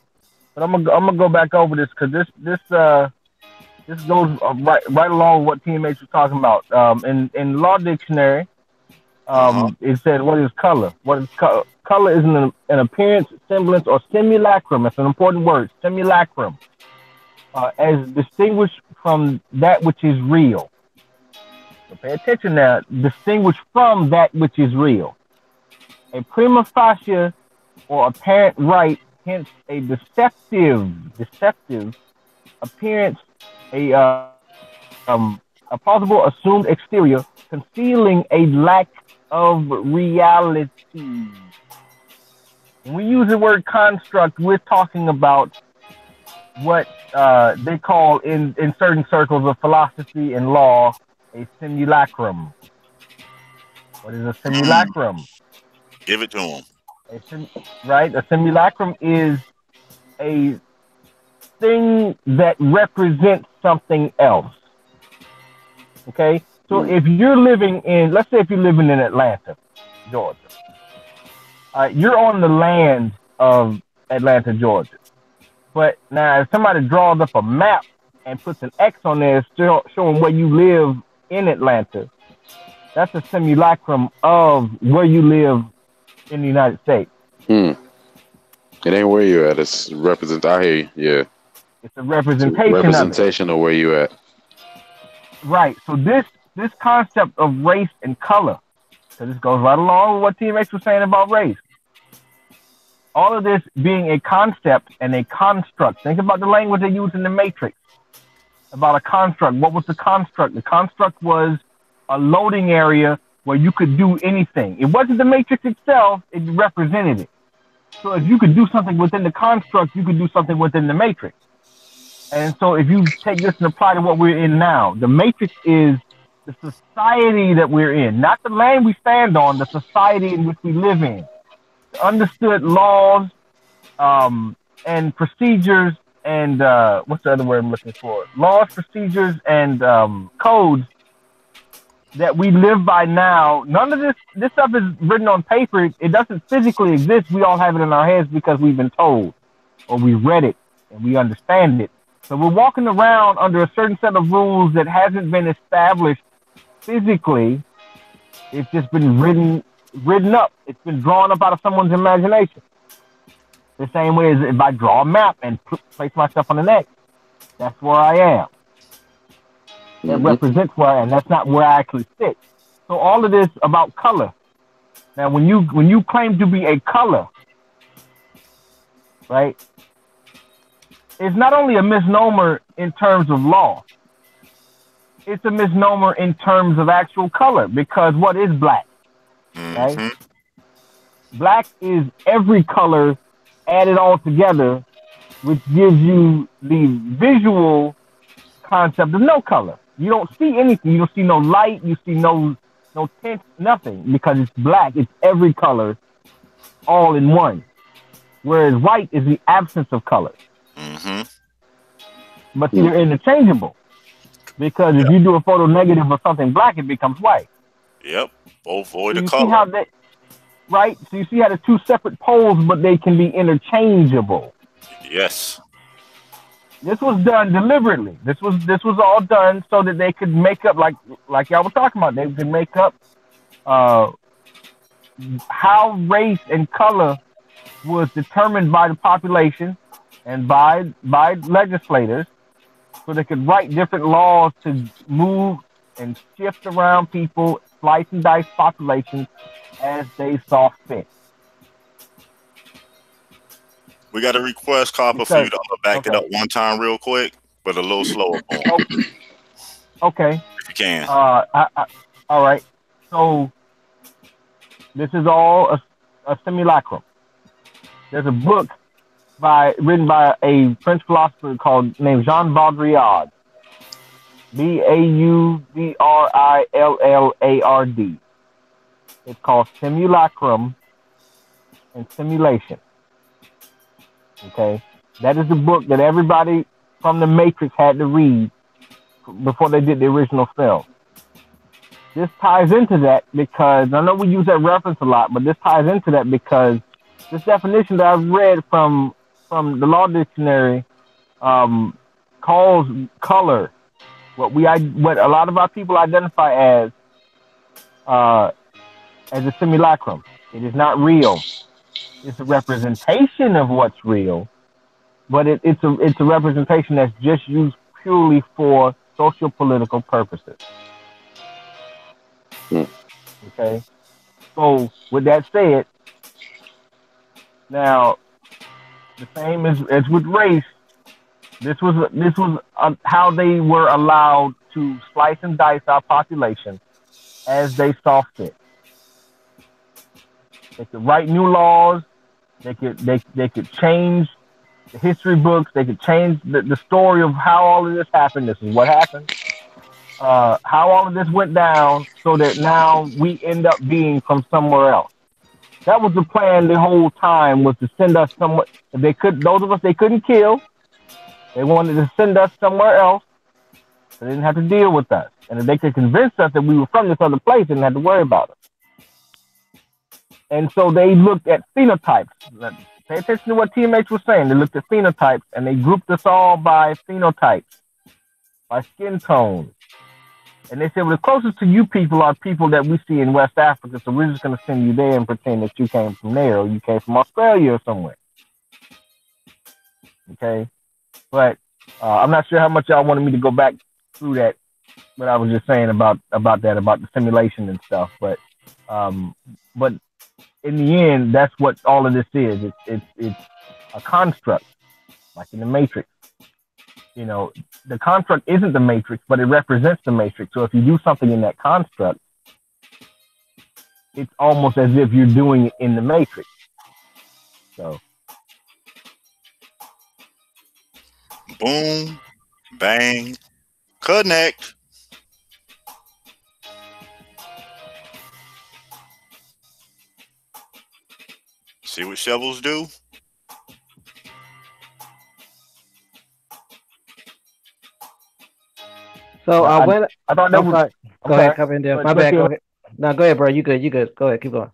but I'm gonna go back over this because this goes right along with what teammates were talking about. In Law Dictionary, Uh-huh. it said what is color? What is color? Color is an appearance, semblance, or simulacrum. It's an important word. Simulacrum, as distinguished from that which is real. So pay attention now. Distinguished from that which is real. A prima facie or apparent right, hence a deceptive appearance, a a possible assumed exterior concealing a lack of reality. When we use the word construct, we're talking about what they call in certain circles of philosophy and law a simulacrum. What is a simulacrum? Give it to him. Right? A simulacrum is a thing that represents something else. Okay? So if you're living in, let's say if you're living in Atlanta, Georgia, you're on the land of Atlanta, Georgia. But now if somebody draws up a map and puts an X on there showing where you live in Atlanta, that's a simulacrum of where you live in the United States. It ain't where you at. It's represent. I hear you. Yeah. It's a representation, representation of where you at. Right. So this concept of race and color, so this goes right along with what teammates were saying about race. All of this being a concept and a construct. Think about the language they used in the Matrix about a construct. What was the construct? The construct was a loading area where you could do anything. It wasn't the Matrix itself, it represented it. So if you could do something within the construct, you could do something within the Matrix. And so if you take this and apply to what we're in now, the Matrix is the society that we're in, not the land we stand on, the society in which we live in. The understood laws and procedures and what's the other word I'm looking for? Laws, procedures, and codes that we live by now. None of this stuff is written on paper. It doesn't physically exist. We all have it in our heads because we've been told or we read it and we understand it. So we're walking around under a certain set of rules that hasn't been established physically. It's just been written up. It's been drawn up out of someone's imagination. The same way as if I draw a map and place myself on the next, that's where I am. That represents where I am. That's not where I actually sit. So all of this about color. Now, when you claim to be a color, right? It's not only a misnomer in terms of law. It's a misnomer in terms of actual color, because what is black? Right? Black is every color added all together, which gives you the visual concept of no color. You don't see anything. You don't see no light. You see no tint, nothing, because it's black. It's every color all in one. Whereas white is the absence of color. But they're interchangeable, because if you do a photo negative of something black, it becomes white. Yep, both void So of you color. see how that, right? So you see how the two separate poles, but they can be interchangeable. Yes. This was done deliberately. This was all done so that they could make up, like y'all were talking about. They could make up how race and color was determined by the population and by legislators, so they could write different laws to move and shift around people, slice and dice populations as they saw fit. We got a request, Copper, for you to back it up one time real quick, but a little slower. Okay. If you can. All right. So this is all a simulacrum. There's a book written by a French philosopher named Jean Baudrillard. Baudrillard. It's called Simulacrum and Simulation. Okay, that is the book that everybody from the Matrix had to read before they did the original film. This ties into that because I know we use that reference a lot, but this ties into that because this definition that I've read from the law dictionary calls color what a lot of our people identify as a simulacrum. It is not real. It's a representation of what's real, but it's a representation that's just used purely for social political purposes. Okay, so with that said, now the same as with race, this was how they were allowed to slice and dice our population as they saw fit. They could write new laws. They could change the history books. They could change the story of how all of this happened. This is what happened. How all of this went down, so that now we end up being from somewhere else. That was the plan the whole time, was to send us somewhere. If they could, those of us they couldn't kill, they wanted to send us somewhere else. So they didn't have to deal with us. And if they could convince us that we were from this other place, they didn't have to worry about it. And so they looked at phenotypes. Pay attention to what TMH was saying. They looked at phenotypes, and they grouped us all by phenotypes, by skin tone. And they said, well, the closest to you people are people that we see in West Africa, so we're just going to send you there and pretend that you came from there, or you came from Australia or somewhere. Okay? But I'm not sure how much y'all wanted me to go back through that, what I was just saying about the simulation and stuff. But in the end, that's what all of this is. It's a construct, like in the Matrix. You know, the construct isn't the Matrix, but it represents the Matrix. So if you do something in that construct, it's almost as if you're doing it in the Matrix. So, boom, bang, connect. See what shovels do? So I thought that was. Go ahead, Okay, cover in there. but My but bad. see, Go ahead. No, go ahead, bro. You good? You good? Go ahead. Keep going.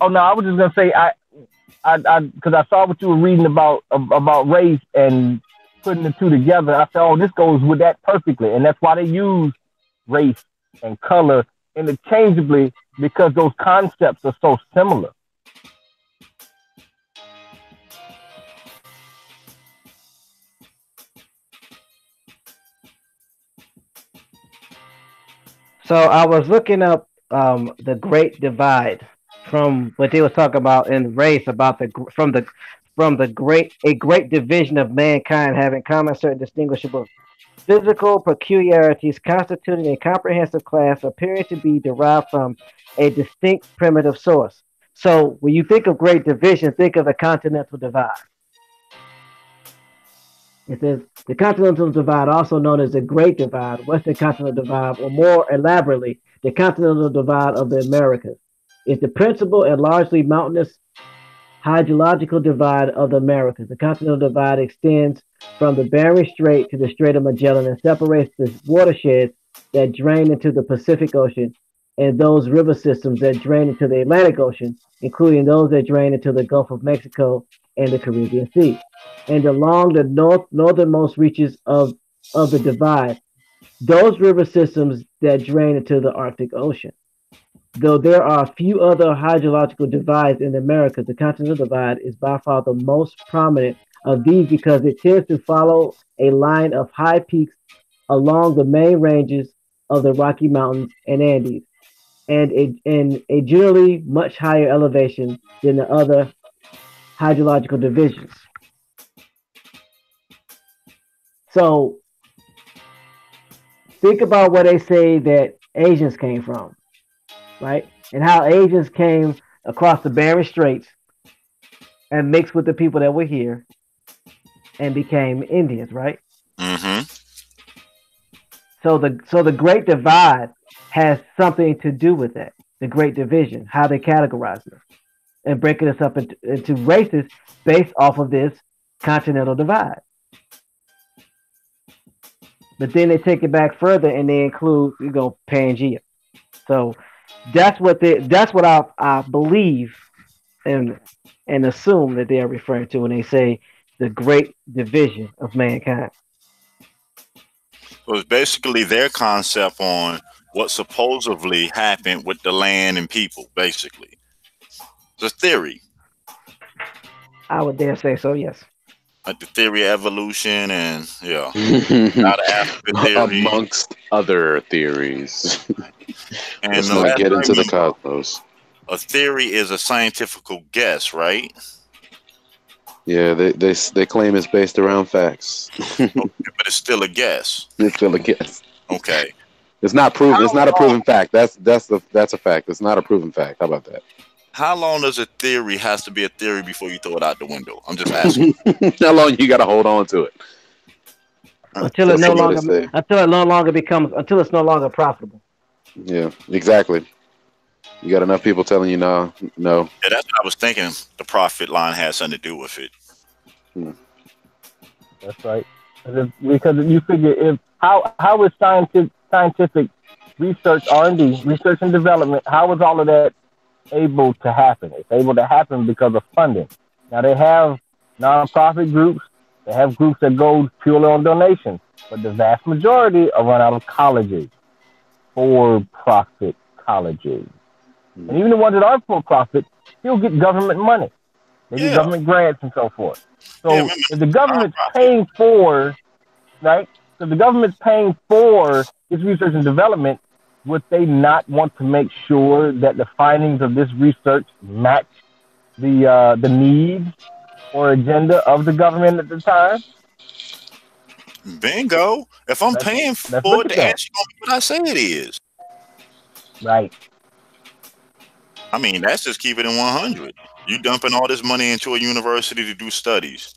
oh no, I was just gonna say because I saw what you were reading about race and putting the two together. I said, oh, this goes with that perfectly, and that's why they use race and color interchangeably because those concepts are so similar. So I was looking up the Great Divide from what they was talking about in race about the great a great division of mankind having common certain distinguishable physical peculiarities constituting a comprehensive class appearing to be derived from a distinct primitive source. So when you think of great division, think of the continental divide. It says the continental divide, also known as the Great Divide, Western Continental Divide, or more elaborately, the continental divide of the Americas, is the principal and largely mountainous hydrological divide of the Americas. The continental divide extends from the Bering Strait to the Strait of Magellan and separates the watersheds that drain into the Pacific Ocean and those river systems that drain into the Atlantic Ocean, including those that drain into the Gulf of Mexico and the Caribbean Sea. And along the northernmost reaches of the divide, those river systems that drain into the Arctic Ocean. Though there are a few other hydrological divides in the Americas, the continental divide is by far the most prominent of these because it tends to follow a line of high peaks along the main ranges of the Rocky Mountains and Andes, and a generally much higher elevation than the other hydrological divisions. So think about where they say that Asians came from, right? And how Asians came across the Bering Straits and mixed with the people that were here and became Indians, right? Mm-hmm. So the Great Divide has something to do with that. The Great Division, how they categorize us and breaking us up into races based off of this continental divide. But then they take it back further and they include, Pangea. So that's what I believe and and assume that they are referring to when they say the great division of mankind. So it's basically their concept on what supposedly happened with the land and people. Basically, it's a theory, I would dare say so. Yes. like the theory of evolution, and yeah, out of Africa theory. Amongst other theories. And Let's the not last get time into the we, cosmos. a theory is a scientific guess, right? Yeah, they claim it's based around facts. Okay, but it's still a guess. It's still a guess. Okay. It's not proven. It's How not a long? proven fact. That's a fact. It's not a proven fact. How about that? How long does a theory has to be a theory before you throw it out the window? I'm just asking. How long you got to hold on to it Until till it no somebody longer say, until it no longer becomes until it's no longer profitable. yeah, exactly. You got enough people telling you no, no. Yeah, that's what I was thinking. The profit line has something to do with it. Hmm. That's right. Because you figure if how is scientific research, R&D, research and development, how is all of that able to happen? It's able to happen because of funding. Now they have nonprofit groups, they have groups that go purely on donations, but the vast majority are run out of colleges, for profit colleges. Hmm. And even the ones that aren't for profit still get government money. They get Yeah. government grants and so forth. Yeah, So remember, if the government's nonprofit. paying for, right? So if the government's paying for this research and development, would they not want to make sure that the findings of this research match the needs or agenda of the government at the time? Bingo. If I'm Let's paying let's for it, look the at that. answer gonna be what I say it is. Right. I mean, that's just keep it in 100. You dumping all this money into a university to do studies.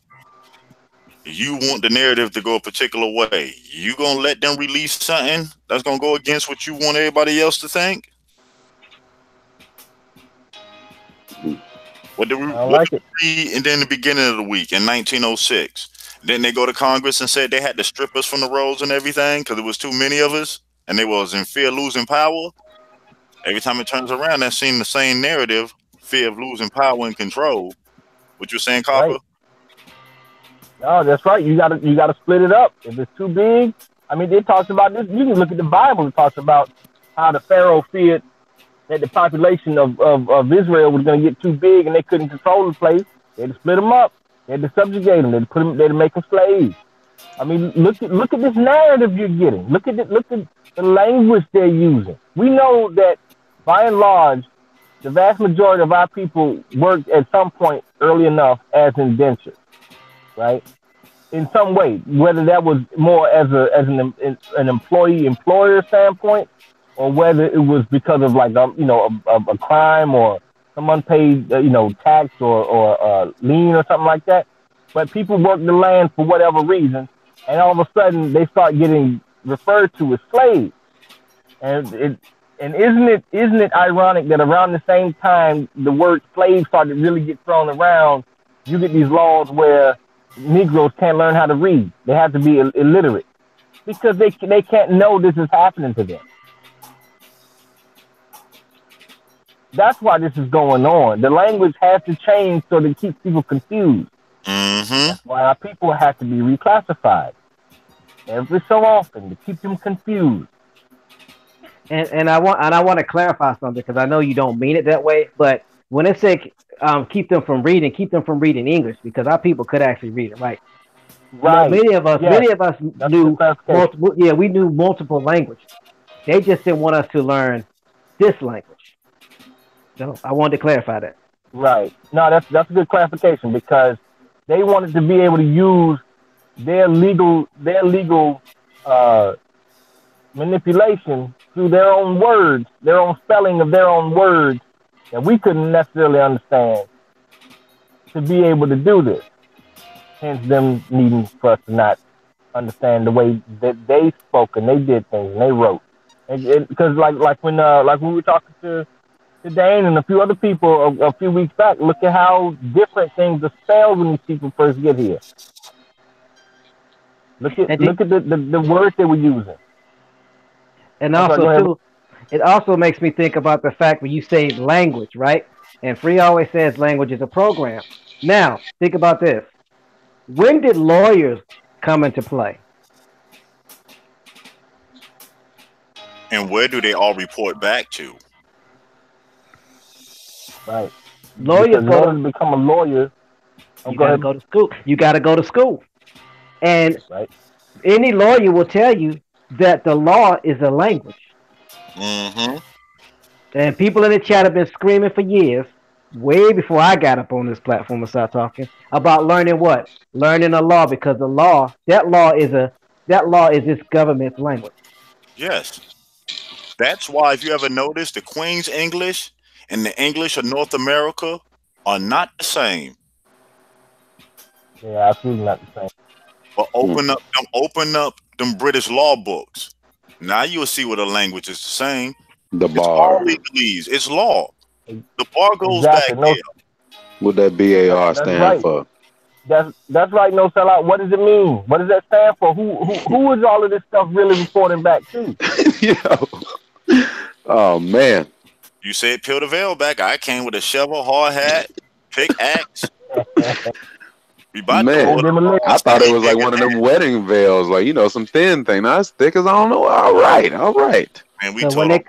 You want the narrative to go a particular way. You gonna let them release something that's gonna go against what you want everybody else to think? I don't What did like it. we read in the beginning of the week in 1906? Then they go to Congress and said they had to strip us from the roads and everything because there was too many of us. and they was in fear of losing power. Every time it turns around, that seems the same narrative: fear of losing power and control. What you saying, Copper? Right. No, that's right. You gotta split it up. If it's too big, I mean, it talks about this. You can look at the Bible. It talks about how the Pharaoh feared that the population of Israel was going to get too big and they couldn't control the place. They had to split them up. They had to subjugate them. They had to put them. They had to make them slaves. I mean, look at this narrative you're getting. Look at the language they're using. We know that by and large, the vast majority of our people worked at some point early enough as indentured, right? In some way, whether that was more as an employee employer standpoint, or whether it was because of like a crime or some unpaid tax or lien or something like that. But people work the land for whatever reason, and all of a sudden they start getting referred to as slaves. And isn't it ironic that around the same time the word slave started to really get thrown around, you get these laws where Negroes can't learn how to read. They have to be illiterate because they can't know this is happening to them. That's why this is going on. The language has to change so that it keeps people confused. Mm-hmm. That's why our people have to be reclassified every so often to keep them confused. And I want to clarify something because I know you don't mean it that way, but when it said keep them from reading English because our people could actually read it, right? Right. Many of us That's knew multiple. Yeah, we knew multiple languages. They just didn't want us to learn this language. So I wanted to clarify that. Right. No, that's a good clarification because they wanted to be able to use their legal manipulation through their own words, their own spelling of their own words that we couldn't necessarily understand to be able to do this. Hence them needing for us to not understand the way that they spoke and they did things and they wrote. Because like when we were talking to Dane and a few other people a few weeks back, look at how different things are spelled when these people first get here. Look at the words they were using. And also too, it also makes me think about the fact when you say language, right? And Free always says language is a program. Now, think about this. When did lawyers come into play? And where do they all report back to? Right. Lawyers in order to become a lawyer, you gotta go to school. You gotta go to school. And right. Any lawyer will tell you that the law is a language. Mm-hmm. And people in the chat have been screaming for years, way before I got up on this platform and started talking about learning what? Learning a law because that law is this government's language. Yes. That's why if you ever notice the Queen's English and the English of North America are not the same. Yeah, absolutely not the same. But open up them British law books. Now you'll see what the language is the same. The It's bar. all legalese. It's law. The bar goes Exactly. back there. What that BAR stand right. for? That's right. No sellout. What does it mean? What does that stand for? Who is all of this stuff really reporting back to? Oh man. You said peel the veil back. I came with a shovel, hard hat, pickaxe. Man, I thought it was like one of them wedding veils, like some thin thing. Not as thick as I don't know. All right. And we told them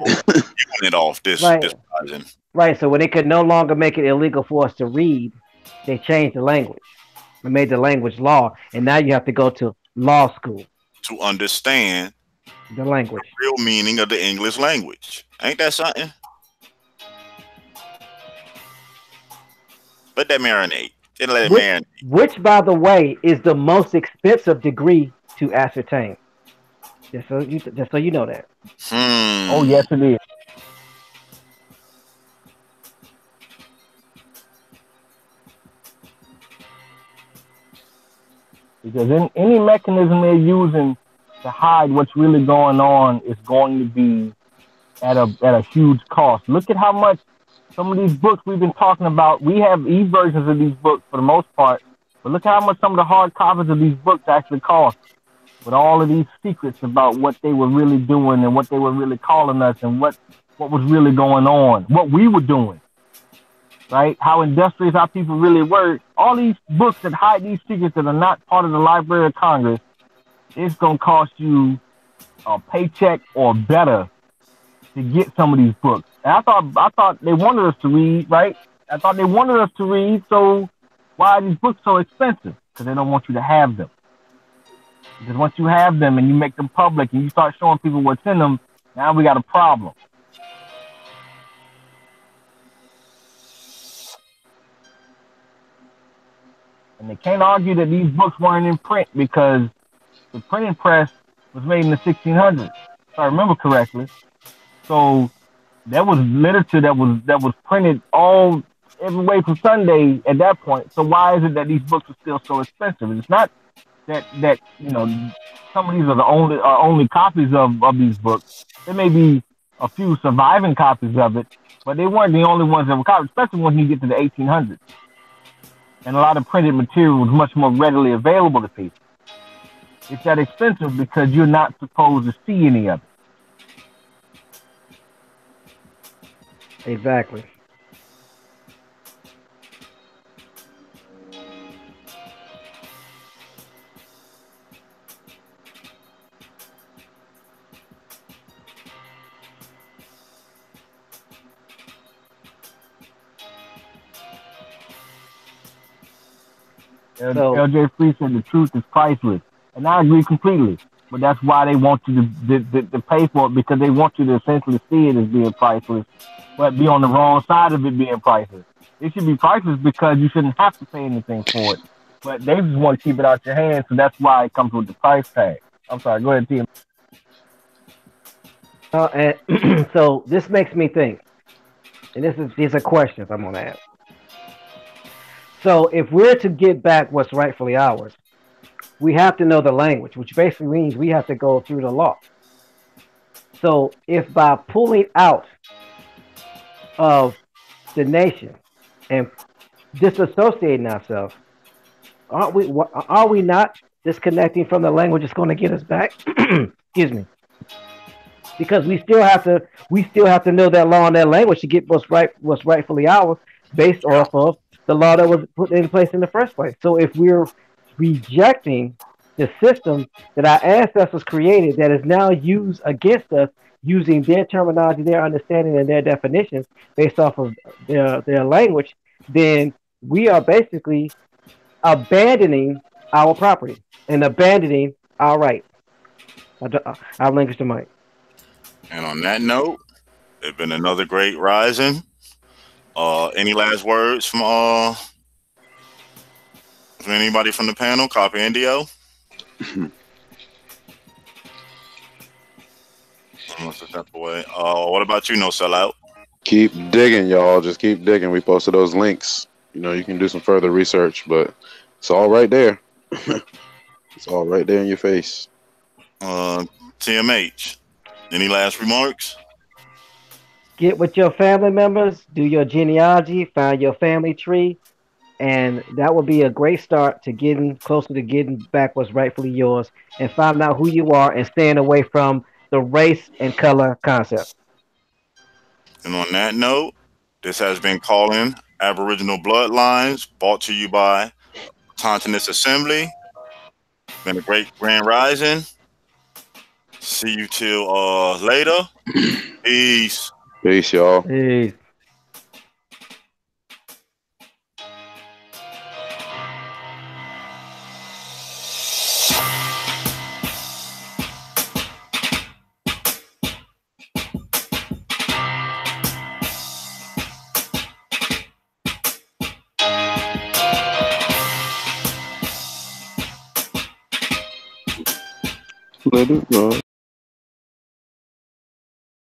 it off this version. Right. So when they could no longer make it illegal for us to read, they changed the language. They made the language law, and now you have to go to law school to understand the language, the real meaning of the English language. Ain't that something? Let that marinate. Which, by the way, is the most expensive degree to ascertain. Just so you know that. Oh yes, it is. Because any mechanism they're using to hide what's really going on is going to be at a huge cost. Look at how much some of these books we've been talking about. We have e-versions of these books for the most part, but look at how much some of the hard copies of these books actually cost with all of these secrets about what they were really doing and what they were really calling us and what was really going on, what we were doing, right? How industrious our people really were. All these books that hide these secrets that are not part of the Library of Congress, it's going to cost you a paycheck or better to get some of these books. And I thought they wanted us to read, right? I thought they wanted us to read, so why are these books so expensive? Because they don't want you to have them. Because once you have them and you make them public and you start showing people what's in them, now we got a problem. And they can't argue that these books weren't in print because the printing press was made in the 1600s, if I remember correctly. So there was literature that was printed every way from Sunday at that point. So why is it that these books are still so expensive? And it's not that some of these are the only copies of these books. There may be a few surviving copies of it, but they weren't the only ones that were copied, especially when you get to the 1800s. And a lot of printed material was much more readily available to people. It's that expensive because you're not supposed to see any of it. Exactly. LJ Free said the truth is priceless. And I agree completely. But that's why they want you to pay for it, because they want you to essentially see it as being priceless, but be on the wrong side of it being priceless. It should be priceless because you shouldn't have to pay anything for it. But they just want to keep it out your hands, so that's why it comes with the price tag. I'm sorry, go ahead, Tim. And so this makes me think, and these are questions I'm going to ask. So if we're to get back what's rightfully ours, we have to know the language, which basically means we have to go through the law. So if by pulling out of the nation and disassociating ourselves, are we not disconnecting from the language that's going to get us back? Excuse me. Because we still have to know that law and that language to get what's rightfully ours based off of the law that was put in place in the first place. So if we're rejecting the system that our ancestors created that is now used against us using their terminology, their understanding, and their definitions based off of their language, then we are basically abandoning our property and abandoning our rights. I'll relinquish the mic. And on that note, it's been another great rising. Any last words from anybody from the panel? Copy Indio. Let's step away. What about you, No Sellout? Keep digging, y'all. Just keep digging. We posted those links. You can do some further research, but it's all right there. It's all right there in your face. TMH. Any last remarks? Get with your family members, do your genealogy, find your family tree, and that will be a great start to getting closer to getting back what's rightfully yours and finding out who you are and staying away from the race and color concept. And on that note, this has been Calling Aboriginal Bloodlines, brought to you by Continental Assembly. Been a great grand rising. See you till later. Peace. Peace, y'all. Peace. Let it go.